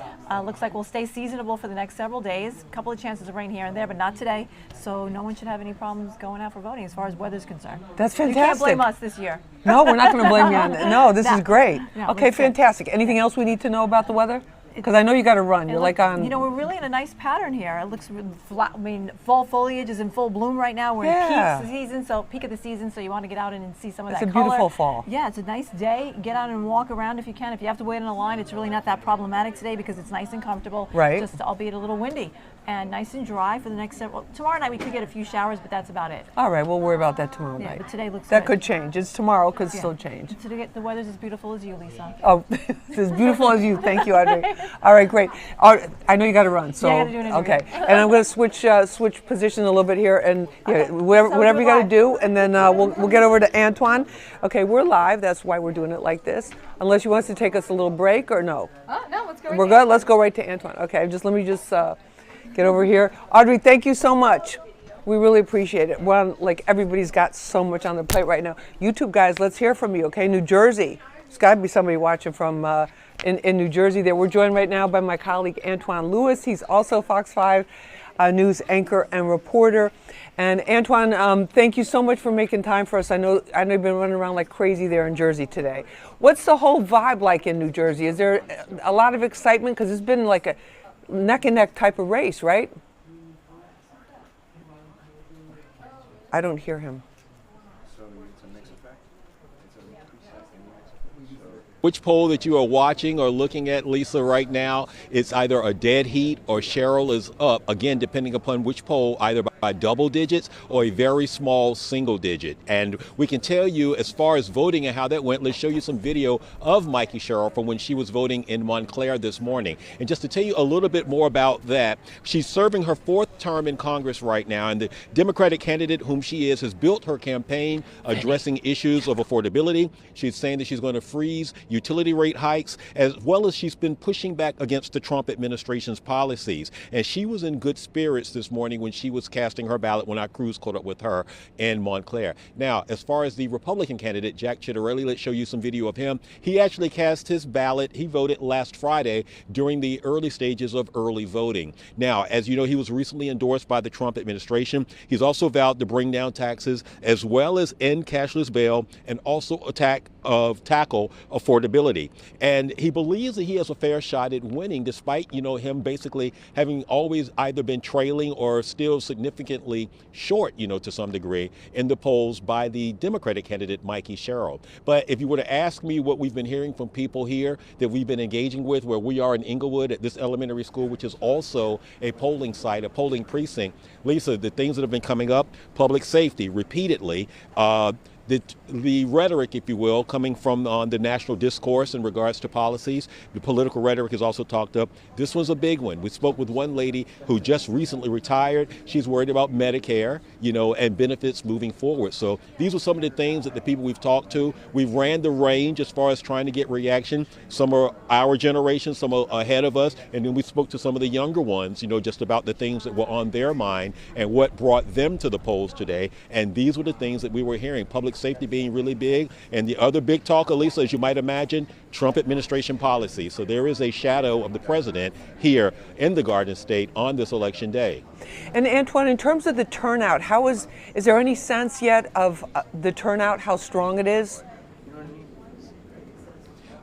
[SPEAKER 9] Looks like we'll stay seasonable for the next several days. A couple of chances of rain here and there, but not today. So no one should have any problems going out for voting as far as weather's concerned.
[SPEAKER 2] That's fantastic.
[SPEAKER 9] You can't blame us this year.
[SPEAKER 2] No, we're not going to blame you on that. No, this is great.
[SPEAKER 9] No,
[SPEAKER 2] okay, fantastic. Anything else we need to know about the weather? Because I know you got to run. You're like on.
[SPEAKER 9] You know, we're really in a nice pattern here. It looks flat. I mean, fall foliage is in full bloom right now. We're in peak of the season, so you want to get out and see some of that color.
[SPEAKER 2] It's a beautiful fall.
[SPEAKER 9] Yeah, it's a nice day. Get out and walk around if you can. If you have to wait in a line, it's really not that problematic today because it's nice and comfortable.
[SPEAKER 2] Right.
[SPEAKER 9] Just albeit a little windy and nice and dry for the next several. Tomorrow night we could get a few showers, but that's about it.
[SPEAKER 2] All right, we'll worry about that tomorrow night.
[SPEAKER 9] But today looks
[SPEAKER 2] that
[SPEAKER 9] good.
[SPEAKER 2] could change. It's tomorrow, could still change.
[SPEAKER 9] Today the weather's as beautiful as you, Lisa.
[SPEAKER 2] Oh, it's as beautiful as you. Thank you, Audrey. All right, great. I know you got to run, so
[SPEAKER 9] I gotta do an interview.
[SPEAKER 2] okay. And I'm going to switch positions a little bit here, and whatever you got to do, and then we'll get over to Antoine. Okay, we're live. That's why we're doing it like this. Unless you want us to take us a little break or no.
[SPEAKER 4] No, let's go.
[SPEAKER 2] We're good. Let's go right to Antoine. Okay, let me get over here. Audrey, thank you so much. We really appreciate it. Well, like everybody's got so much on their plate right now. YouTube guys, let's hear from you. Okay, New Jersey. There's got to be somebody watching from in New Jersey there. We're joined right now by my colleague Antoine Lewis. He's also Fox 5 News anchor and reporter. And Antoine, thank you so much for making time for us. I know you've been running around like crazy there in Jersey today. What's the whole vibe like in New Jersey? Is there a lot of excitement? Because it's been like a neck and neck type of race, right? I don't hear him.
[SPEAKER 6] Which poll that you are watching or looking at, Lisa, right now, it's either a dead heat or Cheryl is up, again, depending upon which poll, either by double digits or a very small single digit. And we can tell you as far as voting and how that went, let's show you some video of Mikey Cheryl from when she was voting in Montclair this morning. And just to tell you a little bit more about that, she's serving her fourth term in Congress right now, and the Democratic candidate whom she is has built her campaign addressing issues of affordability. She's saying that she's going to freeze utility rate hikes, as well as she's been pushing back against the Trump administration's policies. And she was in good spirits this morning when she was casting her ballot when our crews caught up with her in Montclair. Now, as far as the Republican candidate, Jack Ciattarelli, let's show you some video of him. He actually cast his ballot. He voted last Friday during the early stages of early voting. Now, as you know, he was recently endorsed by the Trump administration. He's also vowed to bring down taxes as well as end cashless bail and also tackle affordability. And he believes that he has a fair shot at winning, despite, him basically having always either been trailing or still significantly short, to some degree in the polls by the Democratic candidate, Mikey Cheryl. But if you were to ask me what we've been hearing from people here that we've been engaging with, where we are in Inglewood at this elementary school, which is also a polling site, a polling precinct, Lisa, the things that have been coming up, public safety repeatedly, the rhetoric, if you will, coming from the national discourse in regards to policies. The political rhetoric is also talked up. This was a big one. We spoke with one lady who just recently retired. She's worried about Medicare, and benefits moving forward. So these were some of the things that the people we've talked to. We've ran the range as far as trying to get reaction. Some are our generation, some are ahead of us. And then we spoke to some of the younger ones, just about the things that were on their mind and what brought them to the polls today. And these were the things that we were hearing. Public safety being really big. And the other big talk, Elisa, as you might imagine, Trump administration policy. So there is a shadow of the president here in the Garden State on this election day.
[SPEAKER 2] And Antoine, in terms of the turnout, is there any sense yet of the turnout, how strong it is?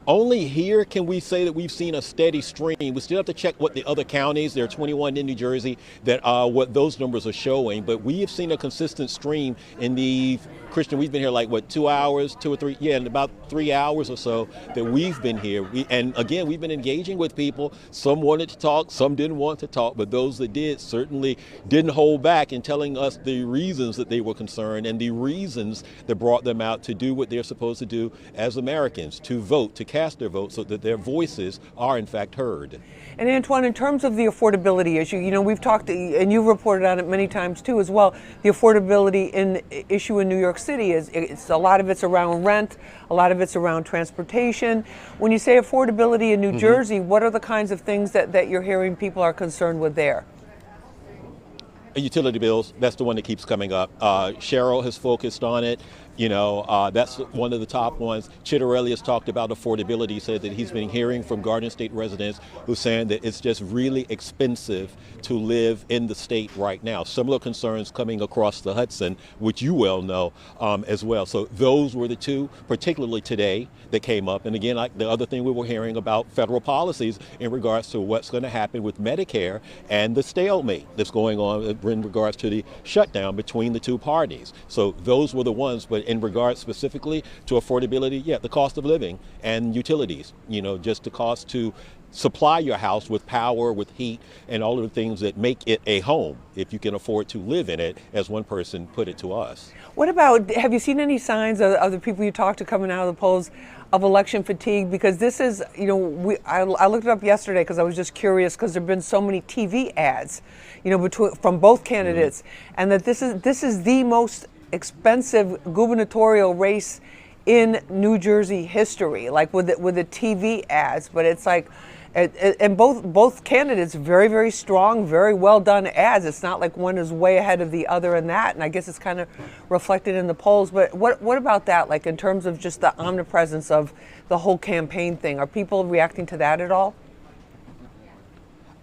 [SPEAKER 6] Only here can we say that we've seen a steady stream. We still have to check what the other counties, there are 21 in New Jersey, that what those numbers are showing. But we have seen a consistent stream in the, Christian, we've been here like, what, 2 hours, 2 or 3, yeah, in about 3 hours or so that we've been here. And again, we've been engaging with people. Some wanted to talk, some didn't want to talk, but those that did certainly didn't hold back in telling us the reasons that they were concerned and the reasons that brought them out to do what they're supposed to do as Americans, to vote, to cast their vote so that their voices are in fact heard.
[SPEAKER 2] And Antoine, in terms of the affordability issue, you know, we've talked, and you've reported on it many times too as well, the affordability issue in New York City is, a lot of it's around rent, a lot of it's around transportation. When you say affordability in New Jersey, what are the kinds of things that you're hearing people are concerned with there?
[SPEAKER 6] Utility bills, that's the one that keeps coming up. Cheryl has focused on it. You know, that's one of the top ones. Chitterelli has talked about affordability. He said that he's been hearing from Garden State residents who's saying that it's just really expensive to live in the state right now. Similar concerns coming across the Hudson, which you well know as well. So those were the two, particularly today, that came up. And again, like the other thing we were hearing about federal policies in regards to what's going to happen with Medicare and the stalemate that's going on in regards to the shutdown between the two parties. So those were the ones, but in regards specifically to affordability, yeah, the cost of living and utilities, you know, just the cost to supply your house with power, with heat, and all of the things that make it a home, if you can afford to live in it, as one person put it to us.
[SPEAKER 2] What about, have you seen any signs of the people you talked to coming out of the polls of election fatigue? Because this is, you know, I looked it up yesterday because I was just curious, because there have been so many TV ads, you know, from both candidates, and that this is the most expensive gubernatorial race in New Jersey history, like with the TV ads. But it's like, and both candidates very, very strong, very well done ads. It's not like one is way ahead of the other in that, and I guess it's kind of reflected in the polls. But what about that, like in terms of just the omnipresence of the whole campaign thing? Are people reacting to that at all?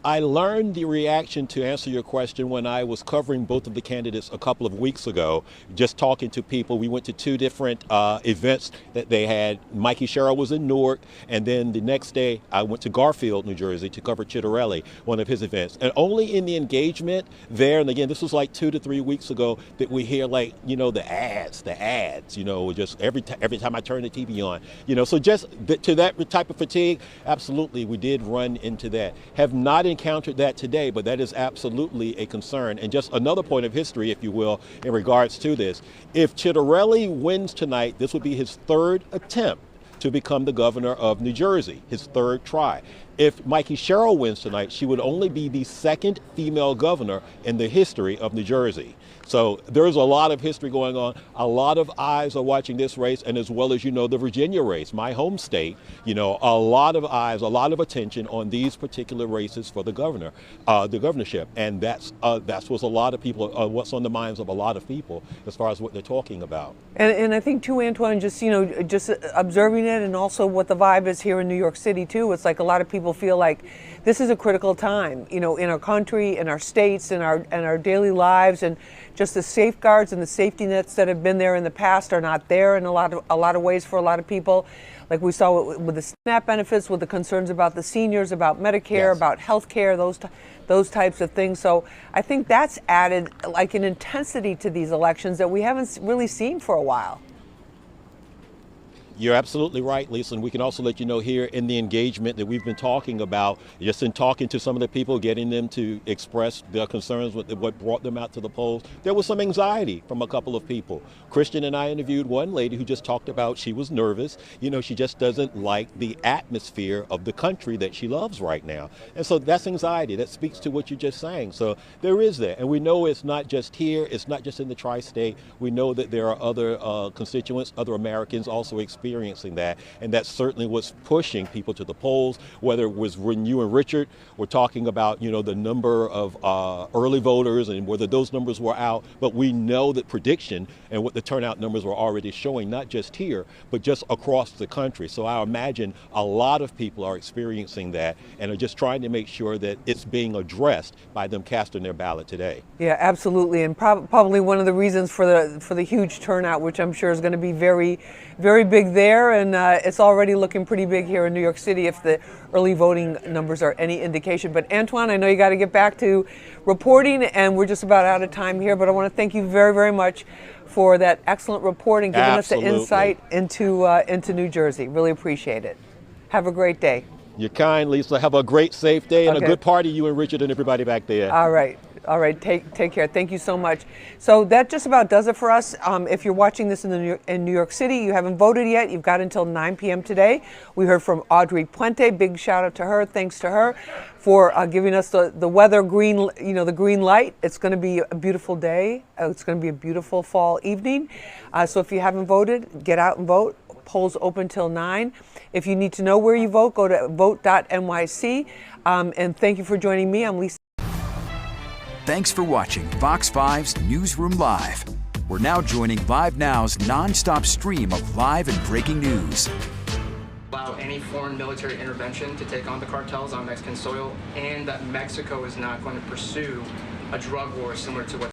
[SPEAKER 6] I learned the reaction, to answer your question, when I was covering both of the candidates a couple of weeks ago, just talking to people. We went to two different events that they had. Mikey Sherrill was in Newark, and then the next day I went to Garfield, New Jersey, to cover Chitterelli, one of his events. And only in the engagement there, and again, this was like 2 to 3 weeks ago, that we hear, like, you know, the ads, you know, just every time I turn the TV on, you know. So just to that type of fatigue, absolutely, we did run into that. Have not encountered that today, but that is absolutely a concern. And just another point of history, if you will, in regards to this. If Chitterelli wins tonight, this would be his third attempt to become the governor of New Jersey, his third try. If Mikey Sherrill wins tonight, she would only be the second female governor in the history of New Jersey. So there's a lot of history going on. A lot of eyes are watching this race, and as well as, you know, the Virginia race, my home state, you know, a lot of eyes, a lot of attention on these particular races for the governorship. And that's what's a lot of people, what's on the minds of a lot of people as far as what they're talking about.
[SPEAKER 2] And I think too, Antoine, just, you know, just observing it, and also what the vibe is here in New York City too. It's like a lot of people feel like this is a critical time, you know, in our country, in our states, in our daily lives, and just the safeguards and the safety nets that have been there in the past are not there in a lot of ways for a lot of people. Like we saw with the SNAP benefits, with the concerns about the seniors, about Medicare, yes, about health care, those types of things. So I think that's added like an intensity to these elections that we haven't really seen for a while.
[SPEAKER 6] You're absolutely right, Lisa, and we can also let you know here in the engagement that we've been talking about, just in talking to some of the people, getting them to express their concerns with what brought them out to the polls. There was some anxiety from a couple of people. Christian and I interviewed one lady who just talked about she was nervous. You know, she just doesn't like the atmosphere of the country that she loves right now. And so that's anxiety. That speaks to what you're just saying. So there is that. And we know it's not just here. It's not just in the tri-state. We know that there are other constituents, other Americans also experiencing that. And that's certainly what's pushing people to the polls, whether it was when you and Richard were talking about, you know, the number of early voters and whether those numbers were out. But we know that prediction and what the turnout numbers were already showing, not just here, but just across the country. So I imagine a lot of people are experiencing that and are just trying to make sure that it's being addressed by them casting their ballot today.
[SPEAKER 2] Yeah, absolutely. And probably one of the reasons for the huge turnout, which I'm sure is going to be very, very big there, and it's already looking pretty big here in New York City if the early voting numbers are any indication. But Antoine, I know you got to get back to reporting, and we're just about out of time here, but I want to thank you very, very much for that excellent report and giving us the insight into New Jersey. Really appreciate it. Have a great day.
[SPEAKER 6] You're kind, Lisa. Have a great, safe day and a good party, you and Richard and everybody back there.
[SPEAKER 2] All right. All right, take care. Thank you so much. So that just about does it for us. If you're watching this in New York City, you haven't voted yet, you've got until 9 p.m. today. We heard from Audrey Puente. Big shout out to her. Thanks to her for giving us the weather green, the green light. It's going to be a beautiful day. It's going to be a beautiful fall evening. So if you haven't voted, get out and vote. Polls open till 9. If you need to know where you vote, go to vote.nyc. And thank you for joining me. I'm Lisa.
[SPEAKER 3] Thanks for watching Fox 5's Newsroom Live. We're now joining Live Now's non-stop stream of live and breaking news.
[SPEAKER 5] Allow any foreign military intervention to take on the cartels on Mexican soil, and that Mexico is not going to pursue a drug war similar to what